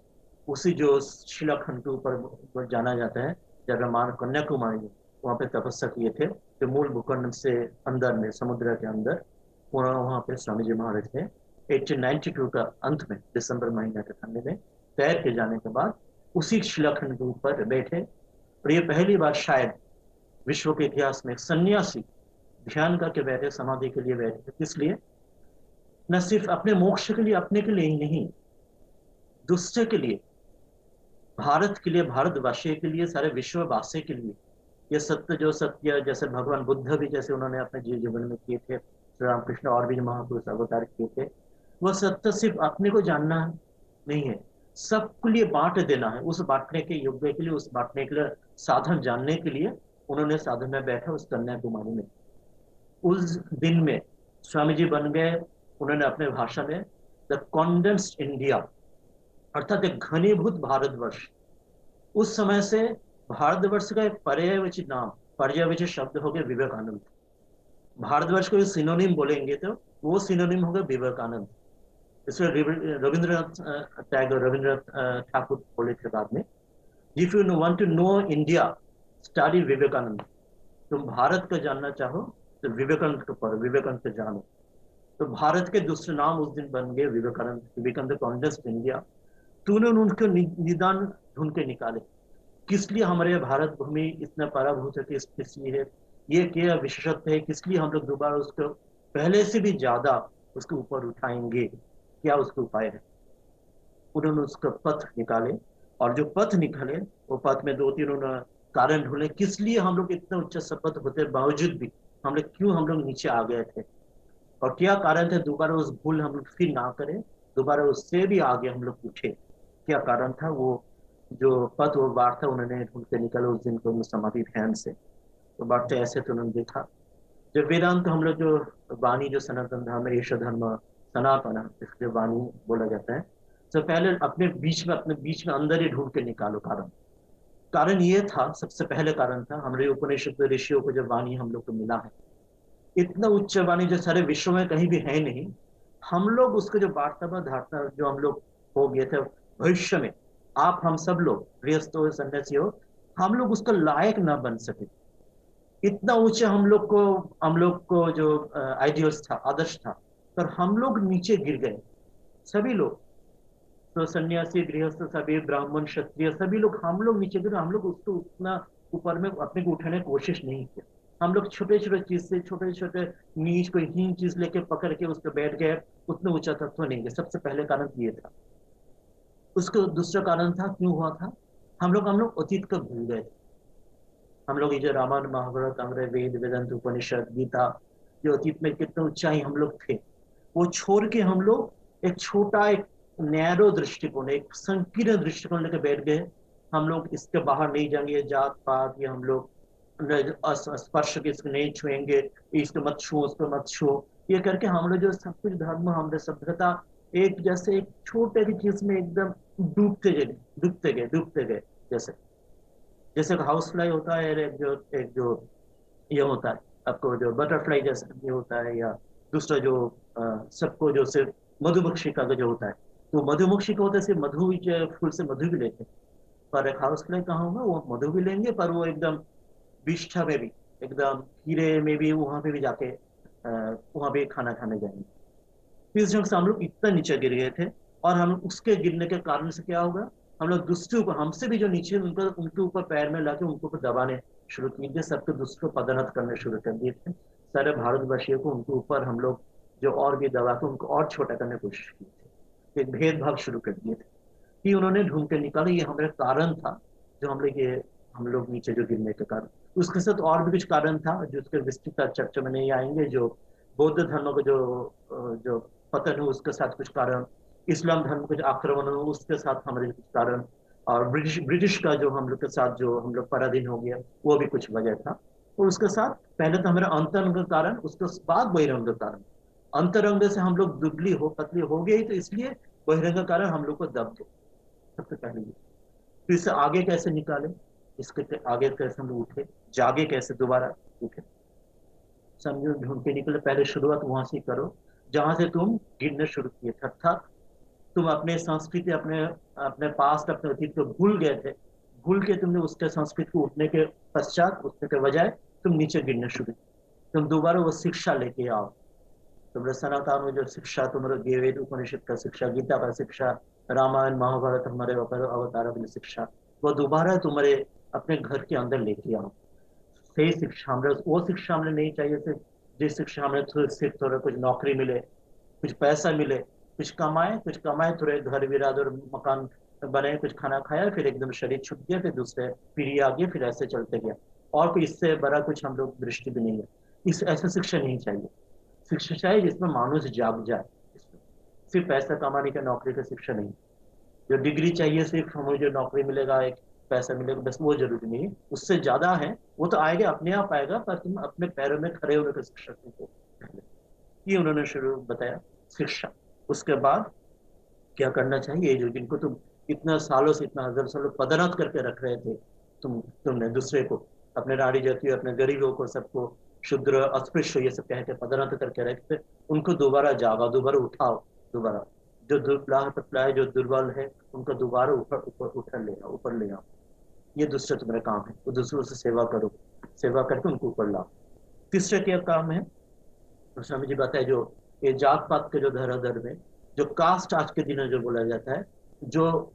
उसी जो शिलाखंड के ऊपर जाना जाता है, जब मान कन्याकुमारी में वहां पे तपस्या किए थे, जो मूल भूखंड से अंदर में समुद्र के अंदर वहां पे स्वामी जी महाराज थे। 1892 का अंत में दिसंबर महीने के ठंडे में तैर के जाने के बाद उसी शिलाखंड के ऊपर बैठे, और ये पहली बार शायद विश्व के इतिहास में सन्यासी ध्यान करके बैठे, समाधि के लिए बैठे। किस लिए? न सिर्फ अपने मोक्ष के लिए, अपने के लिए ही नहीं, दूसरे के लिए, भारत के लिए, भारतवासी के लिए, सारे विश्ववासी के लिए। ये सत्य जो सत्य, जैसे भगवान बुद्ध भी जैसे उन्होंने अपने जीवन में किए थे, श्री रामकृष्ण और भी महापुरुष अवतार किए थे, वह सत्य सिर्फ अपने को जानना नहीं है, सबके लिए बांट देना है। उस बांटने के योग्य के लिए, उस बांटने के लिए साधन जानने के लिए उन्होंने साधन में बैठा उस कन्याकुमारी में। उस दिन में स्वामी जी बन गए, उन्होंने अपने भाषा में द कॉन्डेंस्ड इंडिया, अर्थात एक घनीभूत भारतवर्ष। उस समय से भारतवर्ष का एक पर्यायवाची नाम, पर्यायवाची शब्द हो गया विवेकानंद। भारतवर्ष को सिनोनिम बोलेंगे तो वो सिनोनिम होगा विवेकानंद। इसमें रविंद्रनाथ टैगोर, रविंद्रनाथ ठाकुर बोले थे बाद में, if you want to know India study Vivekananda. तुम भारत को जानना चाहो तो विवेकानंद को पढ़ो, विवेकानंद को जानो। तो भारत के दूसरे नाम उस दिन बन गए विवेकानंद, विवेकानंद कॉन्डेंस्ड इंडिया। तो उन्होंने उनके निदान ढूंढ के निकाले, किस लिए हमारे भारत भूमि इतना पराभूत है, किस लिए है, ये क्या विशेषत्व है, किस लिए हम लोग दोबारा उसको पहले से भी ज्यादा उसके ऊपर उठाएंगे, क्या उसका उपाय है। उन्होंने उसका पथ निकाले, और जो पथ निकाले वो पथ में दो तीन उन्होंने कारण ढूंढे, किस लिए हम लोग इतना उच्च सपथ होते बावजूद भी हम लोग क्यों हम लोग नीचे आ गए थे, और क्या कारण थे दोबारा उस भूल हम लोग फिर ना करें, दोबारा उससे भी आगे हम लोग उठे, क्या कारण था। वो जो पथ वो वार्ता उन्होंने ढूंढ के निकाला उस दिन को समाधि ध्यान से। तो बातें ऐसे तो उन्होंने देखा, जो वेदांत हम लोग जो वाणी, जो सनातन धर्म, ईश धर्म, सनातन, इसके वाणी बोला जाता है, तो पहले अपने बीच में अंदर ही ढूंढ के निकालो कारण। कारण ये था, सबसे पहले कारण था हमारे उपनिषद ऋषियों को जो वाणी हम लोग को मिला है, इतना उच्च वाणी जो सारे विश्व में कहीं भी है नहीं, हम लोग उसको जो वार्ता धारणा जो हम लोग हो गए थे भविष्य में, आप हम सब लोग गृहस्थ हो सन्यासी हो, हम लोग उसका लायक ना बन सके। इतना ऊंचा हम लोग को जो आइडियल्स था, आदर्श था, पर हम लोग नीचे गिर गए सभी लोग। तो सन्यासी, गृहस्थ, सभी ब्राह्मण, क्षत्रिय, सभी लोग हम लोग नीचे गिरे। हम लोग उसको उतना ऊपर में अपने को उठाने की कोशिश नहीं की। हम लोग छोटे छोटे चीज से, छोटे छोटे नीच कोई हीन चीज लेके पकड़ के उस पर बैठ गए, उतना ऊंचा तत्व नहीं गए। सबसे पहले कारण ये था। उसका दूसरा कारण था, क्यों हुआ था, हम लोग अतीत को भूल गए थे। हम लोग ये जो रामायण महाभारत, हमारे वेद वेदांत उपनिषद गीता, जो अतीत में कितने ऊंचाई हम लोग थे, वो छोड़ के हम लोग एक छोटा, एक नैरो दृष्टिकोण, एक संकीर्ण दृष्टिकोण लेकर बैठ गए। हम लोग इसके बाहर नहीं जाएंगे, जात पात, ये हम लोग स्पर्श के इसको नहीं छुएंगे, इसको मत छुओ, उसको मत छुओ, ये करके हम लोग जो सब कुछ धर्म, हमारे सभ्यता एक जैसे एक छोटे की चीज में एकदम डूबते गए। जैसे जैसे हाउस फ्लाई होता है, एक जो ये होता है आपको, जो बटरफ्लाई जैसा ये होता है, या दूसरा जो सबको जो सिर्फ मधुमक्षिका का जो होता है, तो मधुमक्षिका होता है सिर्फ मधु फूल से मधु भी लेते हैं, पर एक हाउस फ्लाई कहाँ होगा, वो मधु भी लेंगे, पर वो एकदम विष्ठा में भी, एकदम कीड़े में भी वहां पे भी जाके वहां पे खाना खाने जाएंगे। तो इस ढंग से हम लोग इतना नीचे गिर गए थे, और हम उसके गिरने के कारण से क्या होगा, हम लोग दूसरे ऊपर, हमसे भी जो नीचे उनके ऊपर पैर में लाके उनको ऊपर दबाने शुरू किए, सबके दूसरों को पदोन्नत करने शुरू कर दिए थे। सारे भारतवासियों को उनके ऊपर हम लोग जो और भी दबा के उनको और छोटा करने की कोशिश की थी, एक भेदभाव शुरू कर दिए थे। कि उन्होंने ढूंढ के निकाला, ये हमारा कारण था जो हम लोग ये हम लोग नीचे जो गिरने के कारण। उसके साथ और भी कुछ कारण था जो उसके विस्तृत चर्चा में नहीं आएंगे, जो बौद्ध धर्म का जो पतन हो उसके साथ कुछ कारण, इस्लाम धर्म का जो आक्रमण हो उसके साथ हमारे कुछ कारण, और ब्रिटिश का जो हम लोग के साथ जो हम लोग पराधीन हो गया वो भी कुछ वजह था। और उसके साथ पहले तो हमारा अंतरंग कारण, उसके बाद बहिरंग कारण। अंतरंग से हम लोग दुबली हो पतली हो गई तो इसलिए बहिरंग कारण हम लोग को दब दो, सबसे पहले ये। तो इससे आगे कैसे निकाले, इसके आगे कैसे हम लोग उठे, जागे कैसे दोबारा उठे, समझो ढूंढ के निकले। पहले शुरुआत वहां से करो जहां से तुम गिरने शुरू किए थे, अर्थात तुम अपने संस्कृति, अपने अपने पास्ट, अपने अतीत को भूल गए थे। भूल के तुमने उसके संस्कृति को उठने के पश्चात, उठने के बजाय तुम नीचे गिरने शुरू किए। तुम दोबारा वो शिक्षा लेके आओ। तुम्हारे सनातन में जो शिक्षा, तुम्हारे वेद उपनिषद का शिक्षा, गीता का शिक्षा, रामायण महाभारत हमारे अवतार वाली शिक्षा, वो दोबारा तुम्हारे अपने घर के अंदर लेके आओ। सही शिक्षा हमें, वो शिक्षा हमें नहीं चाहिए सिर्फ जिस शिक्षा हमें सिर्फ थोड़ा कुछ नौकरी मिले, कुछ पैसा मिले, कुछ कमाए थोड़े घर विराद और मकान बने, कुछ खाना खाया, फिर एकदम शरीर छूट गया, फिर दूसरे पीढ़ी आ गई, फिर ऐसे चलते गया, और कोई इससे बड़ा कुछ हम लोग दृष्टि भी नहीं है। इस ऐसा शिक्षा नहीं चाहिए। शिक्षा चाहिए जिसमें मानुष जाग जाए। सिर्फ पैसा कमाने का नौकरी का शिक्षा नहीं। जो डिग्री चाहिए सिर्फ हमें जो नौकरी मिलेगा, एक पैसा मिलेगा, बस वो जरूरी नहीं, उससे ज्यादा है। वो तो आएगा, अपने आप आएगा, पर तुम अपने पैरों में खड़े होने का शिक्षा तुमको, ये उन्होंने शुरू बताया शिक्षा। उसके बाद क्या करना चाहिए, जो जिनको तुम इतना सालों से, इतना हजार सालों पदोन्नत करके रख रहे थे, तुमने दूसरे को, अपने नारी जाति, अपने गरीबों को, सबको शूद्र अस्पृश्य ये सब कहते पदोन्नत करके रखते, उनको दोबारा जागा, दोबारा उठाओ। दोबारा जो दुबला है, पतला है, जो दुर्बल है, उनको दोबारा ऊपर ऊपर उठा ले आओ, ऊपर ले आओ। ये दूसरा तुम्हारा काम है। वो दूसरों से सेवा करो, सेवा करके उनको ऊपर लाओ। तीसरा क्या काम है, स्वामी जी बताए, जो ये जात पात के जो धराधर में जो कास्ट आज के दिन जो बोला जाता है, जो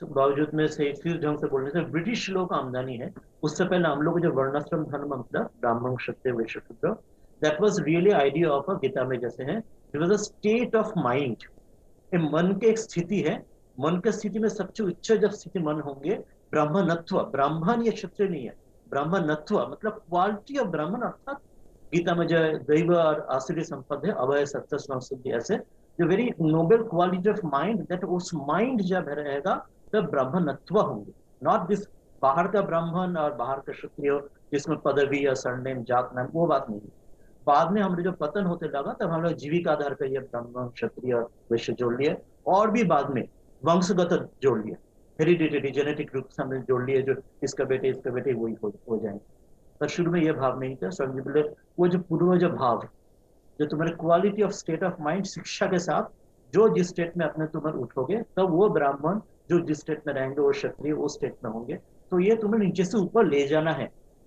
बावजूद में से इस ढंग से बोलने से ब्रिटिश लोग का आमदनी है, उससे पहले हम लोग जो वर्णाश्रम धर्म, मतलब ब्राह्मण, Kshatriya, Vaishya, Shudra, that was really idea of a, Gita में जैसे है, it was a state of mind. मन की एक स्थिति है। मन की स्थिति में सबसे उच्च जब स्थिति मन होंगे, ब्राह्मणत्व, ब्राह्मण ये क्षत्रिय नहीं है, ब्राह्मणत्व मतलब क्वालिटी ऑफ ब्राह्मण, अर्थात गीता में जो दैव और आसुरी संपद है, अभय सत्य संसिद्धि, ऐसे जो very noble quality of mind, that उस माइंड जब रहेगा तब ब्राह्मणत्व होंगे। नॉट दिस बाहर का ब्राह्मण और बाहर का क्षत्रिय जिसमें पदवी या सरनेम, जात नाम, वो बात नहीं है। बाद में हमारे जो पतन होते लगा तब हम लोग जीविका आधार पर ये ब्राह्मण, क्षत्रिय, वैश्य जोड़ लिए, और भी बाद में वंशगत जोड़ लिया, हेरिडिटरी जेनेटिक रूप से हमने जोड़ लिए, जो इसका बेटे वही हो जाएंगे। पर शुरू में यह भाव नहीं था। स्वामी जी बोले वो जो पूर्वज भाव, जो तुम्हारे quality of state of mind शिक्षा के साथ, जो जिस स्टेट में अपने तुम उठोगे तब वो ब्राह्मण, जो जिस स्टेट में रहेंगे वो क्षत्रिय उस स्टेट में होंगे। तो ये तुम्हें नीचे से ऊपर ले जाना है,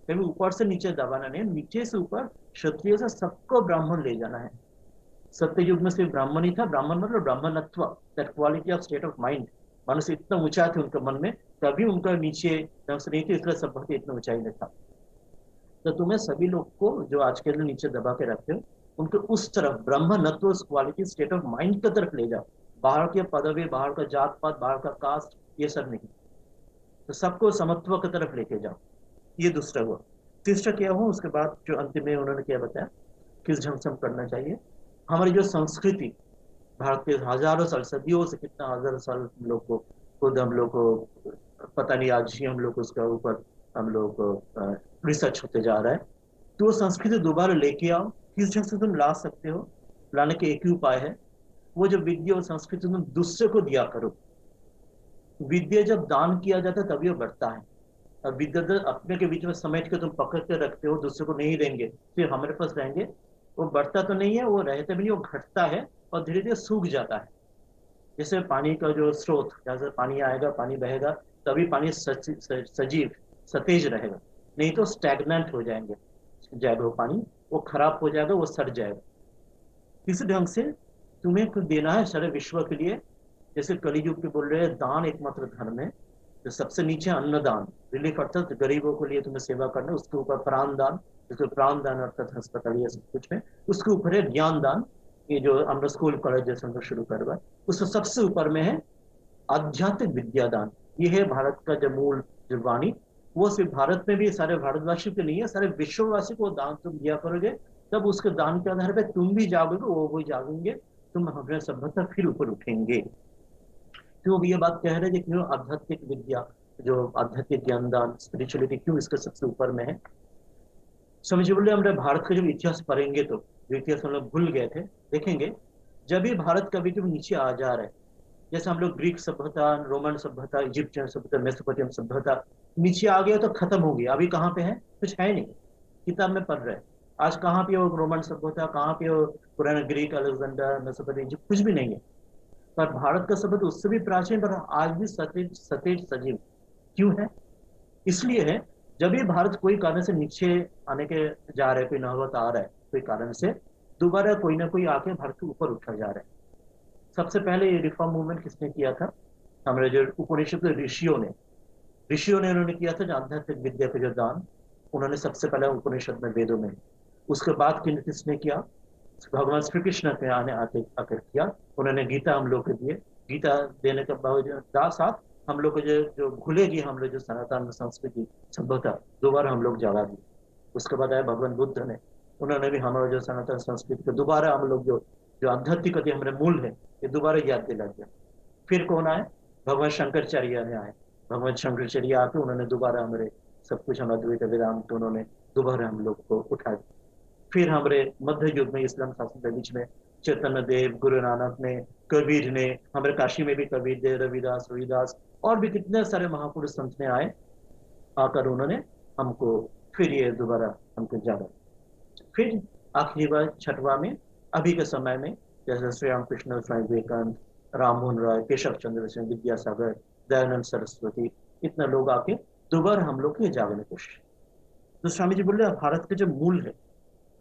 कभी ऊपर से नीचे दबाना नहीं, नीचे से ऊपर, क्षत्रिय से सबको ब्राह्मण ले जाना है। सत्य युग में सिर्फ ब्राह्मण ही था, ब्राह्मण मतलब ब्राह्मणत्व, that quality of state of mind. मनुष्य इतना ऊंचा थे उनके मन में, तभी उनका नीचे ढंग से नहीं थे, इसलिए सभ्यता इतना ऊंचाई में था। तो तुम्हें सभी लोग को जो आज के लिए नीचे दबा के रखते हो, उनको उस तरफ ब्रह्मनत्व, उस क्वालिटी स्टेट ऑफ माइंड की तरफ ले जाओ। बाहर के पदवी, बाहर का जात पात, बाहर का कास्ट, ये सब नहीं, तो सबको समत्व की तरफ लेके जाओ। ये दूसरा हुआ। तीसरा क्या हुआ उसके बाद, जो अंतिम में उन्होंने क्या बताया किस ढंग से हम करना चाहिए। हमारी जो संस्कृति, भारत के हजारों साल, सदियों से, कितना हजारों साल हम लोग को, खुद हम लोग को पता नहीं, आज ही हम लोग उसका ऊपर हम लोग रिसर्च होते जा रहा है। तो वो संस्कृति दोबारा लेके आओ। किस ढंग से तुम ला सकते हो, लाने के एक ही उपाय है, वो जो विद्या और संस्कृति तुम दूसरे को दिया करो। विद्या जब दान किया जाता है तभी वो बढ़ता है। और विद्या अपने के बीच में समेट के तुम पकड़ के रखते हो, दूसरे को नहीं देंगे, फिर हमारे पास रहेंगे, वो बढ़ता तो नहीं है, वो रहते भी नहीं, वो घटता है और धीरे धीरे सूख जाता है। जैसे पानी का जो स्रोत, जहाँ से पानी आएगा, पानी बहेगा, तभी पानी सजीव सतेज रहेगा, नहीं तो स्टैग्नेंट हो जाएगा वो पानी, वो खराब हो जाएगा, वो सड़ जाएगा। इस ढंग से तुम्हें कुछ देना है सारे विश्व के लिए। जैसे कलियुग के बोल रहे हैं, दान एकमात्र धर्म है। जो सबसे नीचे अन्नदान, रिलीफ, अर्थात गरीबों के लिए तुम्हें सेवा करना, उसके ऊपर प्राण दान, जिसको प्राण दान अर्थात अस्पताल ये सब कुछ है, उसके ऊपर है ज्ञान दान, ये जो हम स्कूल कॉलेज जैसे हम शुरू करवा, उसको सबसे ऊपर में है आध्यात्मिक विद्या दान। ये है भारत का जो मूल जो वाणी, वो सिर्फ भारत में भी सारे भारतवासी के नहीं है, सारे विश्ववासी को दान तुम दिया करोगे, तब उसके दान के आधार पे तुम भी जागोगे, वो भी जागेंगे, तुम हमारे सभ्यता फिर ऊपर उठेंगे। क्यों ये बात कह रहे हैं कि क्यों आध्यात्मिक विद्या, जो आध्यात्मिक ज्ञान दान स्पिरिचुअलिटी क्यों इसके सबसे ऊपर में है। समझिए बोले, हमारे भारत का जब इतिहास पढ़ेंगे तो जो इतिहास हम लोग भूल गए थे, देखेंगे जब भी भारत कभी जब नीचे आ जा रहा है, जैसे हम लोग ग्रीक सभ्यता, रोमन सभ्यता, इजिप्शियन सभ्यता, मेसोपोटामियन सभ्यता नीचे आ गया तो खत्म हो गया, अभी कहाँ पे है, कुछ है नहीं, किताब में पढ़ रहे हैं। आज कहाँ पे वो रोमन सभ्यता, कहाँ पे वो पुराना ग्रीक, अलेक्जेंडर, मेसोपोटामिया, इजिप्ट, कुछ भी नहीं है। पर भारत का सभ्यता उससे भी प्राचीन, पर आज भी सतेज सतेज सजीव क्यों है? इसलिए है, जब भी भारत कोई कारण से नीचे आने के जा रहे, कोई नौबत आ रहा है कोई कारण से, दोबारा कोई ना कोई आके भारत के ऊपर उठा जा रहा है। सबसे पहले ये रिफॉर्म मूवमेंट किसने किया था? हमारे जो उपनिषद ऋषियों ने उन्होंने किया था, जो आध्यात्मिक विद्या का जो दान, उन्होंने सबसे पहले उपनिषद में, वेदों में। उसके बाद किसने किया? भगवान श्री कृष्ण के आने आते आकर किया। उन्होंने गीता हम लोग को दिए। गीता देने के बावजूद साथ हम लोग को जो जो भूलेगी हम लोग जो सनातन संस्कृति सभ्यता, दोबारा हम लोग जगा दी। उसके बाद आया भगवान बुद्ध ने, उन्होंने भी हमारा जो सनातन संस्कृति को दोबारा हम लोग जो जो आध्यात्मिक हमारे मूल है, ये दोबारा याद दिला दिया। फिर कौन आए? भगवान शंकराचार्य ने आए। भगवान शंकराचार्य आके उन्होंने दोबारा हमारे सब कुछ, हम अद्वैत वेदांत, उन्होंने दोबारा हम लोग को उठा दिया। फिर हमारे मध्य युग में इस्लाम शासन के बीच में चैतन्य देव, गुरु नानक ने, कबीर ने, हमारे काशी में भी कबीर देव, रविदास, रविदास और भी कितने सारे महापुरुष संत ने आए, आकर उन्होंने हमको फिर ये दोबारा हमको जागा। फिर आखिरी बार छठवा में, अभी के समय में, जैसे श्री रामकृष्ण, स्वामी विवेकानंद, राममोहन राय, केशव चंद्र सेन, विद्यासागर, दयानंद सरस्वती, इतने लोग आके दोबारा हम लोग को जागने की कोशिश। तो स्वामी जी बोल रहे भारत के जो मूल है,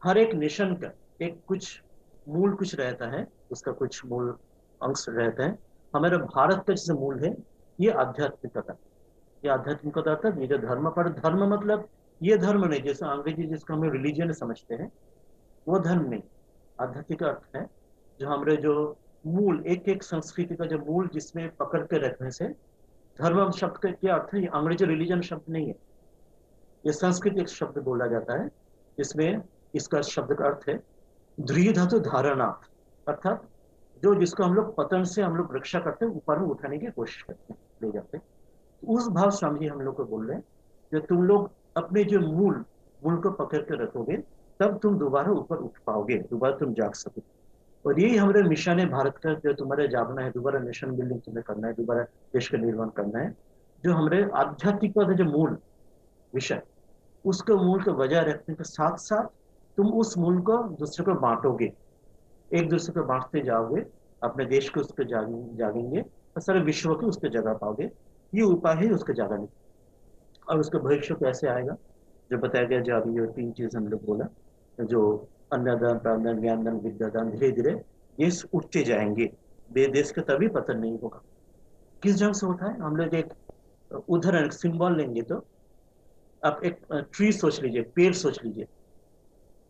हर एक नेशन का एक कुछ मूल कुछ रहता है, उसका कुछ मूल अंश रहता है। हमारे भारत का जैसे मूल है ये आध्यात्मिकता। ये आध्यात्मिकता था, ये जो धर्म, पर धर्म मतलब ये धर्म नहीं जैसे अंग्रेजी जिसको हम रिलीजन समझते हैं, वो धर्म नहीं। आध्यात्मिक का अर्थ है जो हमारे जो मूल, एक एक संस्कृति का जो मूल जिसमें पकड़ के रखने से, धर्म शब्द का क्या अर्थ है? ये अंग्रेजी रिलीजन शब्द नहीं है, ये संस्कृत एक शब्द बोला जाता है, जिसमें इसका शब्द का अर्थ है दृढ़ धातु धारणा, अर्थात जो जिसको हम लोग पतन से हम लोग रक्षा करते हैं, ऊपर में उठाने की कोशिश करते हैं, ले जाते हैं। उस भाव स्वामी जी हम लोग को बोल रहे हैं, जो तुम लोग अपने जो मूल मूल को पकड़ कर रखोगे, तब तुम दोबारा ऊपर उठ पाओगे, दोबारा तुम जाग सकोगे। और यही हमारे मिशन है भारत का, जो तुम्हारे जागना है, दोबारा नेशन बिल्डिंग तुम्हें करना है, दोबारा देश का निर्माण करना है। जो हमारे आध्यात्मिक जो मूल विषय, उसको मूल को वजह रखने के साथ साथ तुम उस मूल को दूसरे को बांटोगे, एक दूसरे को बांटते जाओगे, अपने देश को उसको जागेंगे और सारे विश्व को उसको जगा पाओगे। ये उपाय है उसको जगाने। और उसका भविष्य कैसे आएगा, जो बताया गया, जो अभी ये 3 चीज हम लोग बोला, जो अन्नदान, प्राणदान, ज्ञानदान, विद्यादान, धीरे धीरे देश उठते जाएंगे। देश का तभी पतन नहीं होगा। किस ढंग से होता है? हम लोग एक उदाहरण, सिंबल लेंगे तो आप एक ट्री सोच लीजिए, पेड़ सोच लीजिए।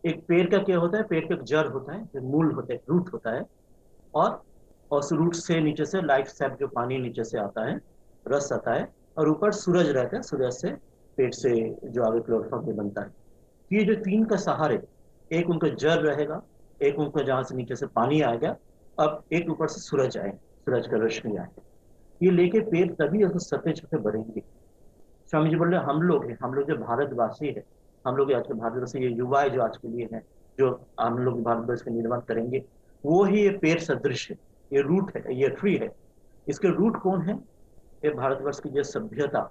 एक पेड़ का क्या होता है? पेड़ का एक जड़ होता है, जो मूल होता है, रूट होता है, और उस रूट से नीचे से लाइफ सैप जो पानी नीचे से आता है, रस आता है, और ऊपर सूरज रहता है, सूरज से पेड़ से जो आगे क्लोरोफॉर्म बनता है। ये जो 3 का सहारे, एक उनका जड़ रहेगा, एक उनको जहां से नीचे से पानी आएगा, अब एक ऊपर से सूरज आए, सूरज का रोशनी आएगा। ये लेके पेड़ तभी सत्य छते बढ़ेंगे। स्वामी जी बोल रहे हम लोग हैं, हम लोग जो भारतवासी है, हम लोग आज के भारतवर्ष, ये युवा है जो आज के लिए है, जो हम लोग भारतवर्ष का निर्माण करेंगे, वो ही ये पेड़ सदृश है, ये रूट है, ये ट्री है। इसके रूट कौन है? ये भारतवर्ष की जो सभ्यता,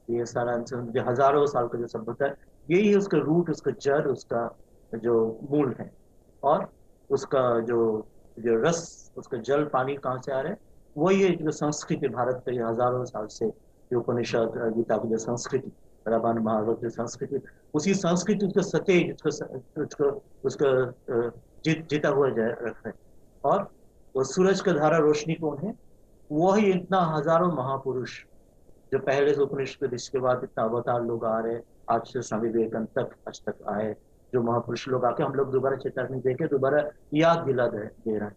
ये सारा जो हजारों साल का जो सभ्यता है, यही है उसका रूट, उसका जड़, उसका जो मूल है। और उसका जो जो रस, उसका जल पानी कहाँ से आ रहा है? वही है जो संस्कृति भारत के हजारों साल से, जो उपनिषद, गीता की जो संस्कृति, रामायण महाभारत की संस्कृति, उसी संस्कृति उसको सतेज, उसको उसको जीता हुआ रख रहे। और वो सूरज का धारा रोशनी कौन है? वही इतना हजारों महापुरुष जो पहले से उपनिषद, इसके बाद इतना अवतार लोग आ रहे, आज से स्वामी विवेकानंद तक आज तक आए, जो महापुरुष लोग आके हम लोग दोबारा चेतावनी देके दोबारा याद दिला दे रहे हैं।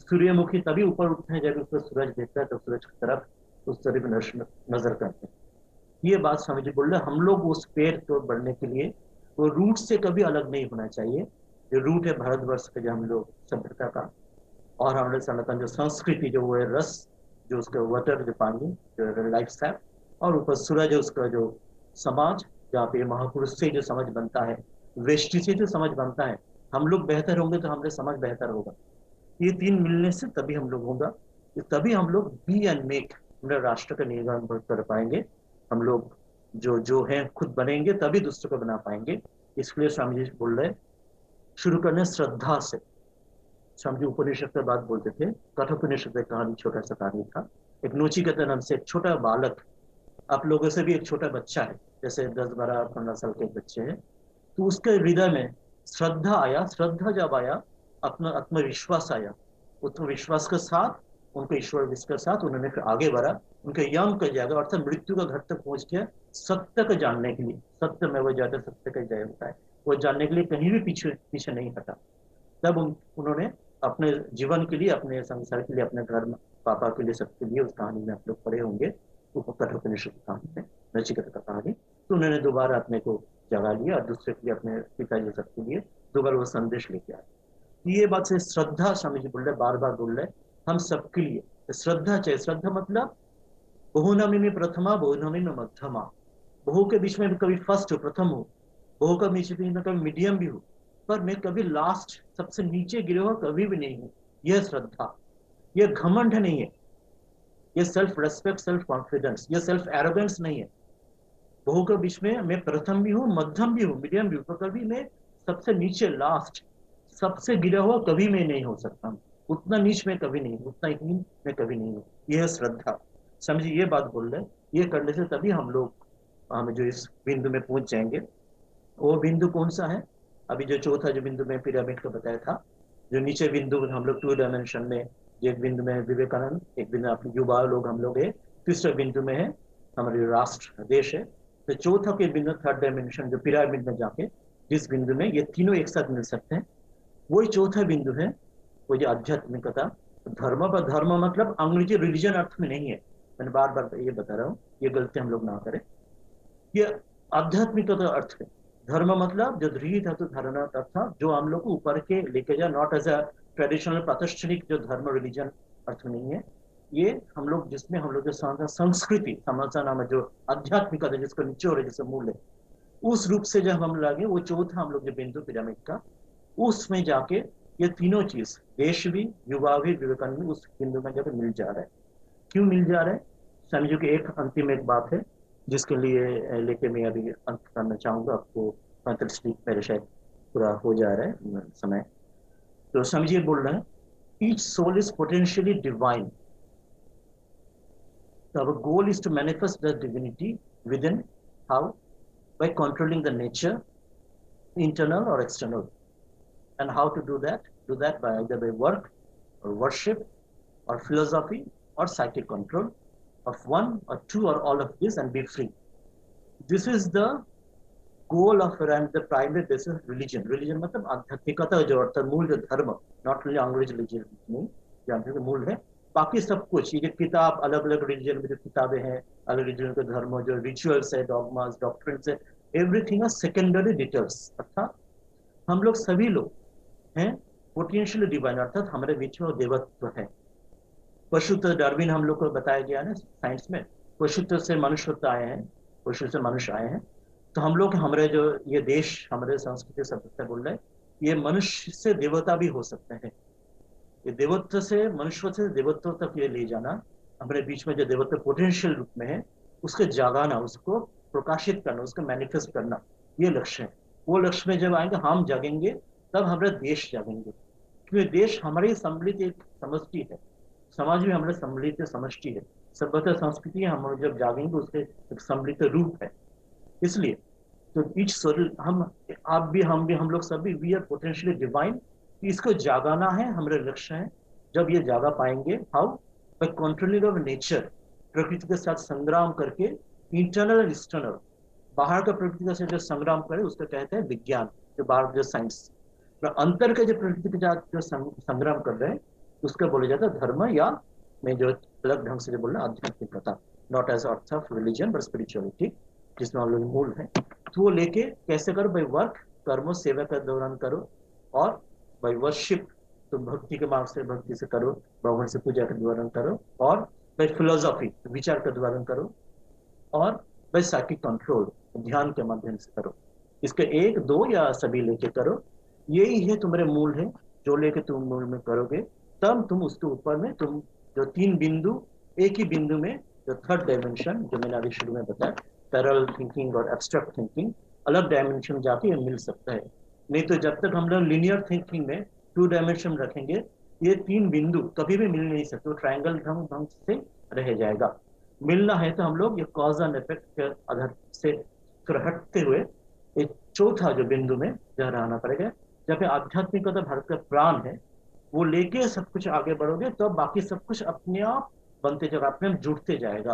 सूर्यमुखी तभी ऊपर उठते हैं जब उसको सूरज देखता है, तो सूरज की तरफ उस तरफ नजर करते हैं। ये बात स्वामी जी बोल रहे हम लोग उस पेड़ को बढ़ने के लिए वो रूट से कभी अलग नहीं होना चाहिए। जो रूट है भारतवर्ष का, जो हम लोग सभ्यता का और हमारे सनातन जो संस्कृति, जो वो है रस, जो उसका वाटर, जो पानी, जो लाइफ साइड, और ऊपर सूरज, उसका जो समाज, जहाँ पे महापुरुष से जो समझ बनता है, वृष्टि से जो समझ बनता है, हम लोग बेहतर होंगे तो हमारे समाज बेहतर होगा। ये तीन मिलने से तभी हम लोग होगा, तभी हम लोग बी एंड मेक अपने राष्ट्र का निर्माण कर पाएंगे। हम लोग जो जो है खुद बनेंगे तभी दूसरों को बना पाएंगे। इसलिए स्वामी जी बोल रहे शुरू करने श्रद्धा से। स्वामी जी उपनिषद के बात बोलते थे, कठोपनिषद एक कहानी, छोटा सा कहानी था। एक नचिकेता नाम से एक छोटा बालक, आप लोगों से भी एक छोटा बच्चा है, जैसे 10, 12, 15 साल के बच्चे हैं, तो उसके हृदय में श्रद्धा आया। श्रद्धा जब आया, अपना आत्मविश्वास आया, आत्मविश्वास के साथ उनको ईश्वर के साथ उन्होंने फिर आगे बढ़ा। उनके यंग का जगह अर्थात मृत्यु का घर तक पहुंच गया, सत्य को जानने के लिए। सत्य में वो जाते, सत्य का जय होता है, वो जानने के लिए कहीं भी पीछे पीछे नहीं हटा। तब उन्होंने अपने जीवन के लिए, अपने संसार के लिए, अपने घर पापा के लिए, सबके लिए, उस कहानी में आप लोग पढ़े होंगे, कठोपनिषद कहानी में नचिकेता का कहानी, तो उन्होंने दोबारा अपने को जगा लिया और दूसरे के लिए, अपने पिताजी सबके लिए दोबारा वो संदेश लेके आए। ये बात से श्रद्धा स्वामी जी बोल रहे, बार बार बोल रहे हम सबके लिए श्रद्धा चाहिए। श्रद्धा मतलब बहुनामी में प्रथमा, बहुनामी में मध्यमा। बहु के बीच में कभी फर्स्ट हो, प्रथम हो, बहु का बीच में कभी मीडियम भी हो, पर मैं कभी लास्ट सबसे नीचे गिरे हुआ कभी भी नहीं हूं। यह श्रद्धा, यह घमंड नहीं है, यह सेल्फ रेस्पेक्ट, सेल्फ कॉन्फिडेंस, यह सेल्फ एरोगेंस नहीं है। बहु के बीच में मैं प्रथम भी हूँ, मध्यम भी हूँ, मीडियम भी हूँ, पर कभी मैं सबसे नीचे लास्ट, सबसे गिरा हुआ कभी मैं नहीं हो सकता हूँ। उतना नीच में कभी नहीं, उतना हीन में कभी नहीं हूँ। यह श्रद्धा। समझिए ये बात बोल रहे, ये करने से तभी हम लोग हम जो इस बिंदु में पहुंच जाएंगे। वो बिंदु कौन सा है? अभी जो चौथा जो बिंदु में पिरामिड का बताया था, जो नीचे बिंदु हम लोग 2 डायमेंशन में, एक बिंदु में विवेकानंद, एक बिंदु अपने युवा लोग हम लोग है, तीसरे बिंदु में है हमारे राष्ट्र देश है। तो चौथा के बिंदु, 3rd डायमेंशन, जो पिरामिड में जाके जिस बिंदु में ये तीनों एक साथ मिल सकते हैं, वही चौथा बिंदु है, वो जो आध्यात्मिकता। धर्म पर धर्म मतलब अंग्रेजी रिलीजन अर्थ में नहीं है, मैंने बार बार ये बता रहा हूँ, ये गलती हम लोग ना करें। ये आध्यात्मिकता अर्थ है। धर्म मतलब जो दृढ़ धातु धारणा था, जो हम लोग को ऊपर के लेके जाए, नॉट एज अ ट्रेडिशनल प्रातिष्ठनिक जो धर्म रिलीजन अर्थ नहीं है। ये हम लोग जिसमें हम लोग जो संस्कृति समाचार नाम है, जो आध्यात्मिकता जिसका निचोड़ है, जिसका मूल है, उस रूप से जब हम लगे, वो चौथा हम लोग जो बिंदु पिरामिड का, उसमें जाके ये तीनों चीज, देश भी, युवा भी, विवेकानंद भी, उस बिंदु में जाकर मिल जा रहा है। क्यों मिल जा रहा है? स्वामी जी की एक अंतिम एक बात है, जिसके लिए लेके मैं अभी अंत करना चाहूंगा। आपको 35 मिनट मेरे शायद पूरा हो जा रहा है समय। तो स्वामी जी बोल रहे हैं, each soul is potentially divine. Our goal is to manifest the divinity within. How? By controlling the nature, internal or external. And how to do that? Do that by either by work or worship or philosophy or psychic control of one or two or all of this, and be free. This is the goal of and the primary basis of religion. Religion मतलब आध्यात्मिकता जो अर्थात मूल जो धर्म, not only अंग्रेजी religion नहीं, जानते हैं मूल है। बाकी सब कुछ, ये जो किताब, अलग अलग रिलीजन में जो किताबें हैं, अलग रिलीजन के धर्म, जो रिचुअल्स है, डॉगमास, डॉक्ट्रिन्स है, एवरीथिंग आर सेकेंडरी डिटेल्स। अर्थात हम लोग सभी लोग हैं पोटेंशियल डिवाइन, अर्थात हमारे बीच में वो देवत्व है। पशुत्व डार्विन हम लोग को बताया गया है ना साइंस में, पशुत्व से मनुष्यत्व आए हैं, पशु से मनुष्य आए हैं। तो हम लोग, हमारे जो ये देश, हमारे संस्कृति सभ्यता बोल रहे हैं, ये मनुष्य से देवता भी हो सकते हैं। ये देवत्व से, मनुष्य से देवत्व तक ये ले जाना, हमारे बीच में जो देवत्व पोटेंशियल रूप में है, उसके जागाना, उसको प्रकाशित करना, उसको मैनिफेस्ट करना, ये लक्ष्य है। वो लक्ष्य में जब आएंगे, हम जागेंगे, तब हमारे देश जागेंगे। क्योंकि देश हमारी सम्मिलित एक समष्टि है, समाज में हमारे सम्मिलित समष्टि है, सभ्यता संस्कृति हम जब जागेंगे, उसके एक सम्मिलित रूप है। इसलिए तो ईच सोल, हम, आप भी, हम भी, हम लोग सभी, वी आर पोटेंशियली डिवाइन। इसको जागाना है, हमारे लक्ष्य है। जब ये जागा पाएंगे, how? By controlling of nature, प्रकृति के साथ संग्राम करके, इंटरनल और एक्सटर्नल, बाहर का प्रकृति से जो संग्राम करे उसको कहते हैं विज्ञान, जो बाहर जो साइंस, अंतर के जो प्रकृति के साथ जो संग्राम कर रहे हैं, उसका बोला जाता है धर्म, या मैं जो अलग ढंग से जो बोल रहा हूँ आध्यात्मिकता। Not as earth of religion but spirituality, जिसमें हम लोग मूल है। तो वो लेके कैसे करो भाई, वर्क कर्मों सेवा के दौरान करो, और भाई वर्शिप तुम भक्ति के मार्ग से भक्ति से करो, भगवान से पूजा के दौरान करो, और भाई फिलोसॉफी विचार के दौरान करो, और भाई साइकिक कंट्रोल ध्यान के माध्यम से करो। इसके एक दो या सभी लेके करो, यही है तुम्हारे मूल है। जो लेके तुम मूल में करोगे तब तुम उसके ऊपर में तुम जो तीन बिंदु एक ही बिंदु में, जो थर्ड डायमेंशन जो मैंने अभी शुरू में बताया, पैरेलल थिंकिंग और एब्स्ट्रैक्ट थिंकिंग, अलग डायमेंशन जाके ये मिल सकता है। नहीं तो जब तक हम लोग लिनियर थिंकिंग में टू डायमेंशन रखेंगे, ये तीन बिंदु कभी भी मिल नहीं सकते, वो ट्रायंगल ढंग ढंग से रह जाएगा। मिलना है तो हम लोग ये कॉज एंड इफेक्ट के आधार से फिर हटते हुए एक चौथा जो बिंदु में जहाँ रहना पड़ेगा, जहाँ पे आध्यात्मिकता भारत का प्राण है, वो लेके सब कुछ आगे बढ़ोगे तो बाकी सब कुछ अपने आप बनते जाएगा, अपने आप जुड़ते जाएगा।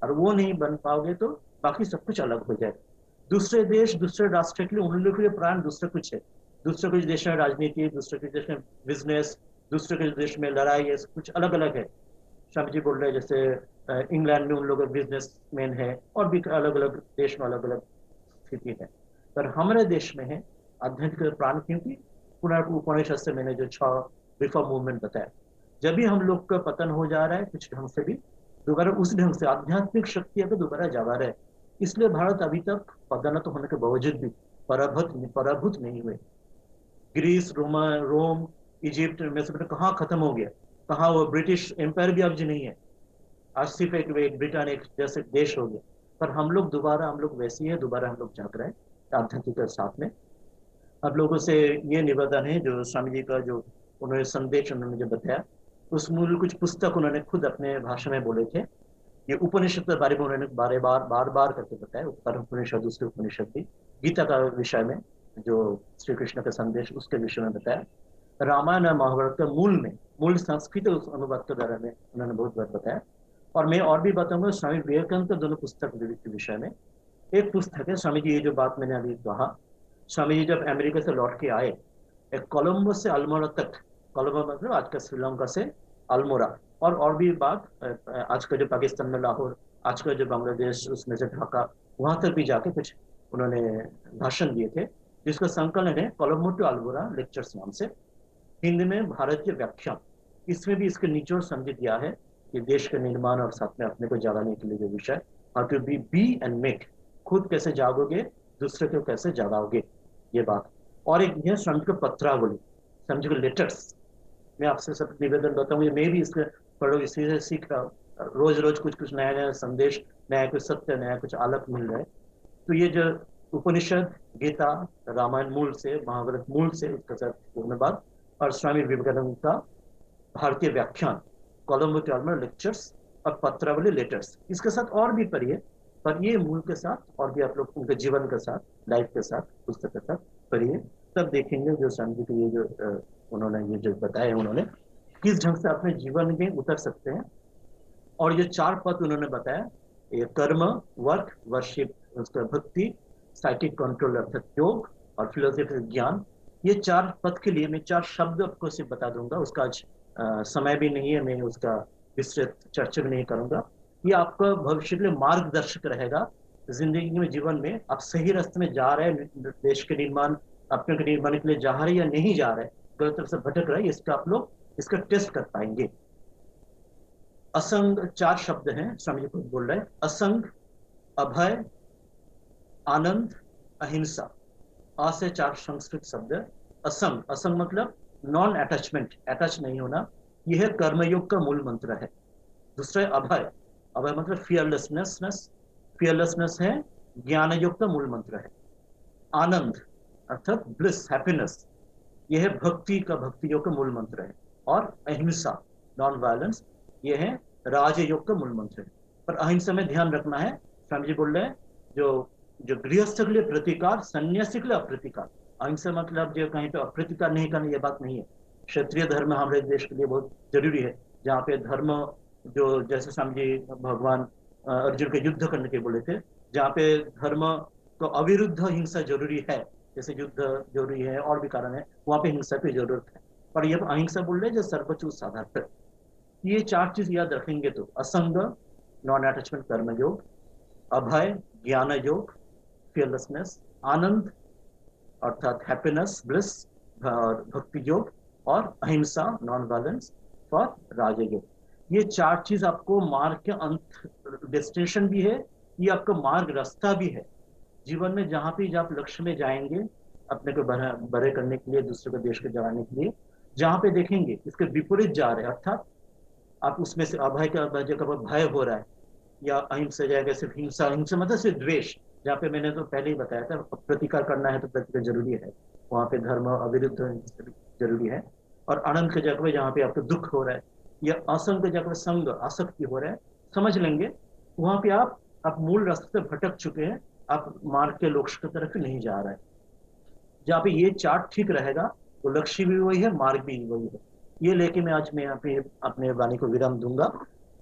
और वो नहीं बन पाओगे तो बाकी सब कुछ अलग हो जाएगा। दूसरे देश दूसरे राष्ट्र के लिए उन लोगों के लिए प्राण दूसरा कुछ है। दूसरे कुछ देश में राजनीति, दूसरे कुछ देश में बिजनेस, दूसरे कुछ देश में लड़ाई, ये कुछ अलग अलग है। स्वामी जी बोल रहे हैं जैसे इंग्लैंड में उन लोग बिजनेसमैन है, और भी अलग अलग देश में अलग अलग स्थिति है। पर हमारे देश में है आध्यात्मिक प्राण, क्योंकि उपनिषद से मैंने जो 6 रिफॉर्म मूवमेंट बताया, जब भी हम लोग का पतन हो जा रहा है कुछ ढंग से भी, दोबारा उस ढंग से आध्यात्मिक शक्ति अगर दोबारा जागा रहे। इसलिए भारत अभी तक पदोन्नत होने के बावजूद भी पराभूत नहीं हुए। ग्रीस, रोम, इजिप्ट में से कहाँ खत्म हो गया, कहाँ वो ब्रिटिश एम्पायर भी अब जी नहीं है, आज सिर्फ एक ब्रिटेन एक जैसे देश हो गया। पर हम लोग वैसे ही है, दोबारा हम लोग जाग रहे हैं आध्यात्मिक के साथ में। आप लोगों से ये निवेदन है, जो स्वामी जी का जो उन्होंने संदेश उन्होंने जो बताया, उस मूल कुछ पुस्तक उन्होंने खुद अपने भाषण में बोले थे। ये उपनिषद के बारे में उन्होंने बार बार करके बताया, उत्तर उपनिषद, उसके उपनिषद भी, गीता का विषय में जो श्री कृष्ण का संदेश उसके विषय में बताया। रामायण और महाभारत का मूल संस्कृत उस अनुवाद के बारे में उन्होंने बहुत बार बताया। और मैं और भी बताऊंगा स्वामी विवेकानंद के दोनों पुस्तक के विषय में। एक पुस्तक है स्वामी जी, ये जो बात मैंने अभी कहा, स्वामी जी जब अमेरिका से लौट के आए, एक कोलंबो से अल्मोड़ा तक, कोलंबो मतलब आज का श्रीलंका से अल्मोड़ा, और भी बात आज का जो पाकिस्तान में लाहौर, आज का जो बांग्लादेश उसमें से ढाका, वहां तक भी जाके कुछ उन्होंने भाषण दिए थे, जिसका संकलन है कोलंबो टू अल्मोड़ा लेक्चर्स नाम से, हिंदी में भारतीय व्याख्यान। इसमें भी इसके निचोड़ समझ दिया है कि देश के निर्माण और साथ में अपने को जगाने के लिए जो विषय, how to be and make, खुद कैसे जागोगे, दूसरे को कैसे जगाओगे, ये बात। और एक है समझ को पत्रावली, समझ को लेटर्स। मैं आपसे सब निवेदन बताऊंगी, मैं भी इसके पढ़ो, इसी से सीख रहा हूँ, रोज रोज कुछ नया नया संदेश, नया कुछ सत्य, नया कुछ आलोक मिल रहा है। तो ये जो उपनिषद, गीता, रामायण मूल से, महाभारत मूल से, उसका साथ पूर्ण बात, और स्वामी विवेकानंद का भारतीय व्याख्यान, कोलंबो टू अल्मोड़ा लेक्चर्स और पत्रावली लेटर्स, इसके साथ और भी पढ़िए। पर ये मूल के साथ और भी आप लोग उनके जीवन के साथ, लाइफ के साथ, पुस्तक के साथ पढ़िए, तब देखेंगे जो स्वामी जी के ये जो उन्होंने ये जो बताया उन्होंने किस ढंग से अपने जीवन में उतर सकते हैं। और ये 4 पद उन्होंने बताया, ये कर्म, वर्क, वर्शिप, उसका भक्ति, साइकिक कंट्रोल अर्थात योग, और फिलोसफी ज्ञान। ये 4 पद के लिए मैं 4 शब्द आपको सिर्फ बता दूंगा, उसका आज समय भी नहीं है, मैं उसका विस्तृत चर्चा भी नहीं करूंगा। ये आपका भविष्य के लिए मार्गदर्शक रहेगा, जिंदगी में, जीवन में आप सही रास्ते में जा रहे हैं, देश के निर्माण, अपने के निर्माण के लिए जा रहे हैं या नहीं जा रहे, गलत तरफ से भटक रहे, इसका आप लोग इसका टेस्ट कर पाएंगे। असंग 4 शब्द हैं, स्वामी जी खुद बोल रहे हैं, असंग, अभय, आनंद, अहिंसा। आ से 4 संस्कृत शब्द। असंग, असंग मतलब नॉन अटैचमेंट, अटैच नहीं होना, यह है कर्मयोग का मूल मंत्र है। दूसरा है अभय, अभय मतलब फियरलेसनेस है, ज्ञान योग का मूल मंत्र है। आनंद अर्थात ब्लिस, हैप्पीनेस, यह है भक्ति योग का मूल मंत्र है। और अहिंसा, नॉन वायलेंस, यह है राजयोग का मूल मंत्र है। पर अहिंसा में ध्यान रखना है, स्वामी जी बोल रहे हैं, जो गृहस्थ के लिए प्रतिकार, सन्यासी के लिए अप्रतिकार। अहिंसा मतलब जो कहीं पे अप्रतिकार नहीं करना, यह बात नहीं है। क्षत्रिय धर्म हमारे देश के लिए बहुत जरूरी है, जहाँ पे धर्म जो, जैसे स्वामी जी भगवान अर्जुन के युद्ध करने के बोले थे, जहाँ पे धर्म को अविरुद्ध हिंसा जरूरी है, जैसे युद्ध जरूरी है और भी कारण है, वहाँ पे हिंसा की जरूरत है। पर यह अहिंसा बोल रहे हैं जो सर्वोच्च आधार पर। ये 4 चीज याद रखेंगे तो असंग, नॉन अटैचमेंट कर्म योग, अभय ज्ञान योग, फियरलेसनेस, आनंद अर्थात हैप्पीनेस ब्लिस और भक्ति योग, और अहिंसा नॉन वायलेंस फॉर राजयोग। ये चार चीज आपको मार्ग के अंत डेस्टिनेशन भी है, ये आपका मार्ग रास्ता भी है। जीवन में जहां भी आप लक्ष्य में जाएंगे अपने को बड़े करने के लिए, दूसरे को देश को जगाने के लिए, जहां पे देखेंगे इसके विपरीत जा रहे हैं, अर्थात आप उसमें से अभय का जगह भय हो रहा है, या अहिंसा जाएगा सिर्फ हिंसा, हिंसा मतलब सिर्फ द्वेष, जहाँ पे मैंने तो पहले ही बताया था प्रतिकार करना है तो प्रतिकार जरूरी है, वहां पे धर्म अविरुद्ध जरूरी है। और आनंद के जगह पे जहाँ पे आपको दुख हो रहा है, या असंग के जगह पे संग आसक्ति हो रहा है, समझ लेंगे वहां पे आप मूल रास्ते से भटक चुके हैं, आप मार्ग के लक्ष्य की तरफ नहीं जा रहे हैं। जहाँ पे ये चार्ट ठीक रहेगा तो लक्ष्य भी वही है, मार्ग भी वही है। ये लेके मैं यहाँ पे अपने वाणी को विराम दूंगा,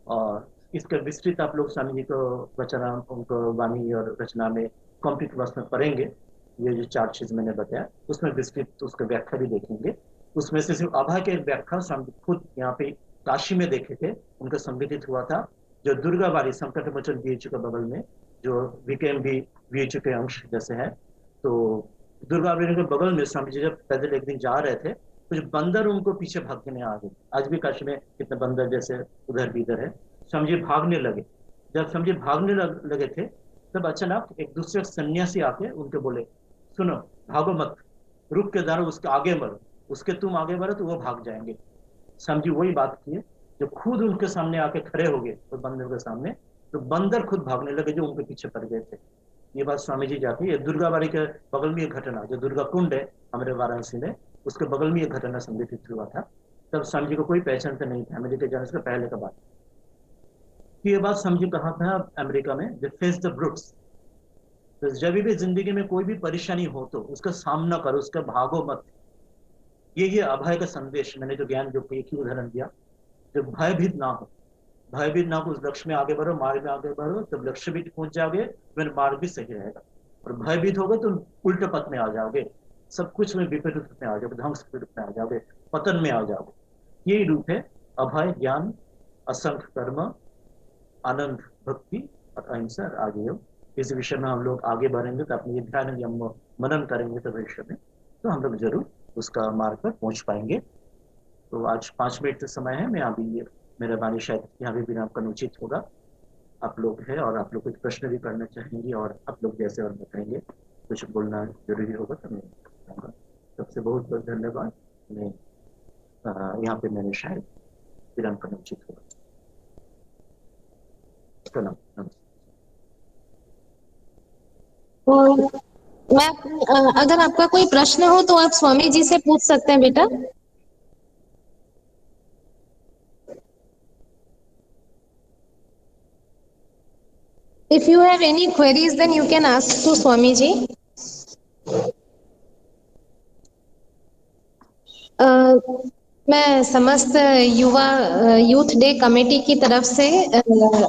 और इसका विस्तृत आप लोग स्वामी जी को वचन उनको वाणी और रचना में कंप्लीट वर्ष में पढ़ेंगे। ये जो चार चीज मैंने बताया उसमें विस्तृत उसका व्याख्या भी देखेंगे। उसमें से सिर्फ अभय के व्याख्या स्वामी खुद यहाँ पे काशी में देखे थे, उनका संगठित हुआ था, जो दुर्गा बारी संकट मोचन बीएचयू के बगल में, जो वीकेएम भी बीएचयू के अंश जैसे है। तो दुर्गा बारी के बगल में स्वामी जी जब पैदल एक दिन जा रहे थे, कुछ बंदर उनको पीछे भागने आ गए। आज भी काशी में कितने बंदर जैसे उधर भी इधर है। स्वामी जी भागने लगे, जब स्वामी जी भागने लगे थे तब अचानक एक दूसरे सन्यासी आके उनके बोले, सुनो भागो मत, रुक के दारो, उसके आगे बढ़ो, उसके तुम आगे बढ़ो तो वो भाग जाएंगे। स्वामी जी वही बात किए, जो खुद उनके सामने आके खड़े हो गए तो बंदर के सामने, तो बंदर खुद भागने लगे जो उनके पीछे पड़ गए थे। ये बात स्वामी जी जाती है। दुर्गाबाड़ी के बगल में ये घटना, जो दुर्गा कुंड है हमारे वाराणसी में, उसके बगल में ये घटना संघटित हुआ था। तब स्वामी जी को कोई पहचानते नहीं था, अमेरिका जाने से पहले का बात। ये बात स्वामी जी कहा था अमेरिका में, द फेस द ब्रूट्स, तो जब भी जिंदगी में कोई भी परेशानी हो तो उसका सामना करो, उसका भागो मत। ये अभय का संदेश मैंने जो ज्ञान जो एक ही उदाहरण दिया, जब भयभीत ना हो, भयभीत ना हो, उस लक्ष्य में आगे बढ़ो, मार्ग में आगे बढ़ो, तब लक्ष्य भी पहुंच जाओगे, फिर मार्ग भी सही रहेगा। और भयभीत होगे तो उल्टे पथ में आ जाओगे, सब कुछ में विपरीत रूप में आ जाओगे, ध्वंस के रूप में आ जाओगे, पतन में आ जाओगे। यही रूप है अभय ज्ञान, असंख्य कर्म, आनंद भक्ति और अहिंसा आगे योग। इस विषय में हम लोग आगे बढ़ेंगे तो अपने ध्यान हम मनन करेंगे तो भविष्य में तो हम लोग जरूर उसका मार्ग पर पहुंच पाएंगे। तो आज 5 मिनट का समय है, मैं अभी मेरा वाणी शायद यहाँ भी विराम करना उचित होगा। आप लोग हैं और आप लोग कुछ प्रश्न भी करना चाहेंगे और आप लोग जैसे और बताएंगे कुछ बोलना जरूरी होगा तो मैं बताऊंगा। सबसे बहुत बहुत धन्यवाद। मैं यहाँ पे मैंने शायद विराम करना उचित होगा। और मैं अगर आपका कोई प्रश्न हो तो आप स्वामी जी से पूछ सकते हैं बेटा। If you have any queries, then you can ask to Swami ji. मैं समस्त युवा यूथ डे कमेटी की तरफ से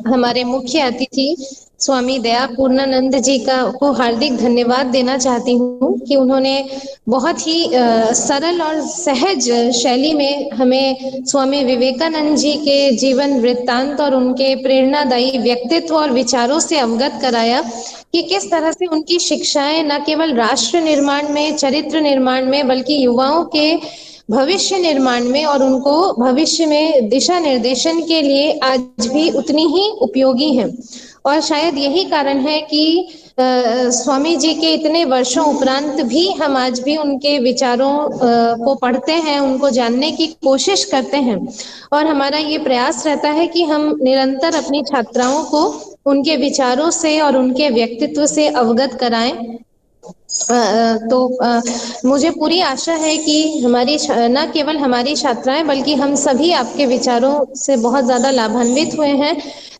हमारे मुख्य अतिथि स्वामी दया पूर्णानंद जी को हार्दिक धन्यवाद देना चाहती हूँ कि उन्होंने बहुत ही सरल और सहज शैली में हमें स्वामी विवेकानंद जी के जीवन वृत्तांत और उनके प्रेरणादायी व्यक्तित्व और विचारों से अवगत कराया कि किस तरह से उनकी शिक्षाएं न केवल राष्ट्र निर्माण में, चरित्र निर्माण में, बल्कि युवाओं के भविष्य निर्माण में और उनको भविष्य में दिशा निर्देशन के लिए आज भी उतनी ही उपयोगी हैं। और शायद यही कारण है कि स्वामी जी के इतने वर्षों उपरांत भी हम आज भी उनके विचारों को पढ़ते हैं, उनको जानने की कोशिश करते हैं और हमारा ये प्रयास रहता है कि हम निरंतर अपनी छात्राओं को उनके विचारों से और उनके व्यक्तित्व से अवगत कराएं। तो मुझे पूरी आशा है कि हमारी न केवल हमारी छात्राएं बल्कि हम सभी आपके विचारों से बहुत ज्यादा लाभान्वित हुए हैं।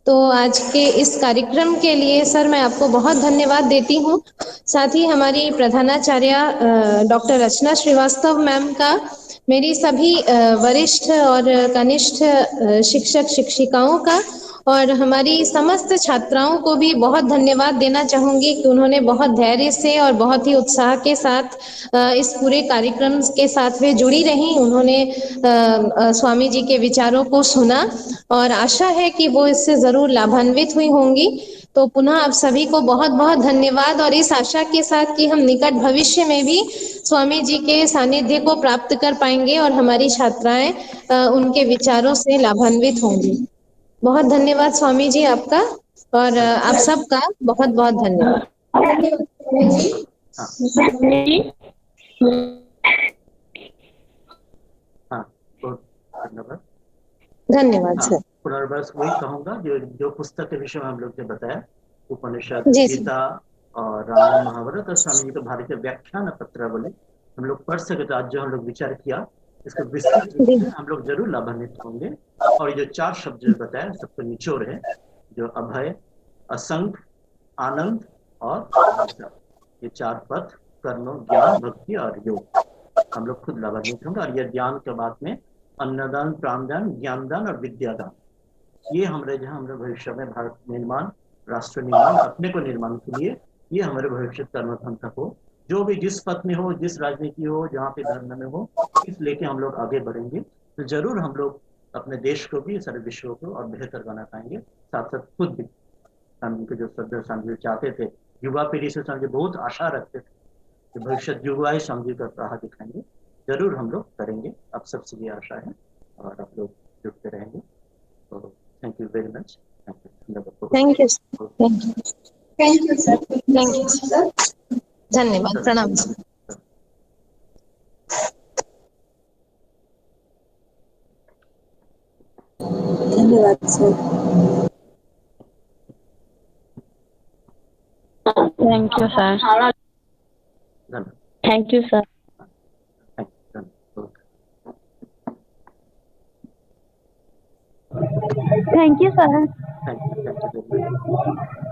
तो आज के इस कार्यक्रम के लिए सर मैं आपको बहुत धन्यवाद देती हूँ। साथ ही हमारी प्रधानाचार्य डॉक्टर रचना श्रीवास्तव मैम का, मेरी सभी वरिष्ठ और कनिष्ठ शिक्षक शिक्षिकाओं का और हमारी समस्त छात्राओं को भी बहुत धन्यवाद देना चाहूंगी कि उन्होंने बहुत धैर्य से और बहुत ही उत्साह के साथ इस पूरे कार्यक्रम के साथ वे जुड़ी रहीं। उन्होंने स्वामी जी के विचारों को सुना और आशा है कि वो इससे जरूर लाभान्वित हुई होंगी। तो पुनः आप सभी को बहुत बहुत धन्यवाद और इस आशा के साथ कि हम निकट भविष्य में भी स्वामी जी के सानिध्य को प्राप्त कर पाएंगे और हमारी छात्राएं उनके विचारों से लाभान्वित होंगी। बहुत धन्यवाद स्वामी जी आपका और आप धन्यवाद। सबका बहुत बहुत धन्यवाद। हाँ हाँ, बहुत धन्यवाद। धन्यवाद हाँ, सर। पुनर्वस वही कहूंगा जो जो पुस्तक के विषय में हम लोग ने बताया, उपनिषद, जी सर। गीता और रामायण महाभारत और स्वामी जी का भारतीय व्याख्यान पत्र बोले हम लोग पढ़ सके। तो आज जो हम लोग विचार किया इसको विस्तृत रूप जी से हम लोग जरूर लाभान्वित होंगे। और ये जो 4 शब्द जो बताया सबको निचोड़ है, जो अभय, असंग, आनंद और निशा, ये 4 पद कर्म, ज्ञान, भक्ति और योग, हम लोग खुद लाभान्वित होंगे। और ये ज्ञान के बाद में अन्नदान, प्राणदान, ज्ञानदान और विद्यादान, ये हमारे जहाँ हमारे भविष्य में भारत निर्माण, राष्ट्र निर्माण, अपने को निर्माण के लिए ये हमारे भविष्य कर्म पंथ हो, जो भी जिस पद में हो, जिस राजनीति हो, जहाँ पे धर्म में हो, इस लेके हम लोग आगे बढ़ेंगे तो जरूर हम लोग अपने देश को भी, सारे विश्व को और बेहतर बना पाएंगे। साथ साथ खुद भी स्वामी को जो श्रद्धा स्वामी चाहते थे, युवा पीढ़ी से स्वामी बहुत आशा रखते थे कि भविष्य युवा ही स्वामी का राह दिखाएंगे, जरूर हम लोग करेंगे। आप सबसे ये आशा है और आप लोग जुड़ते रहेंगे। तो thank you very much. Thank you thank you thank you sir. Thank you sir. धन्यवाद, प्रणाम सर। धन्यवाद sir. Thank you sir. Thank you sir. Thank you sir. Thank you very much.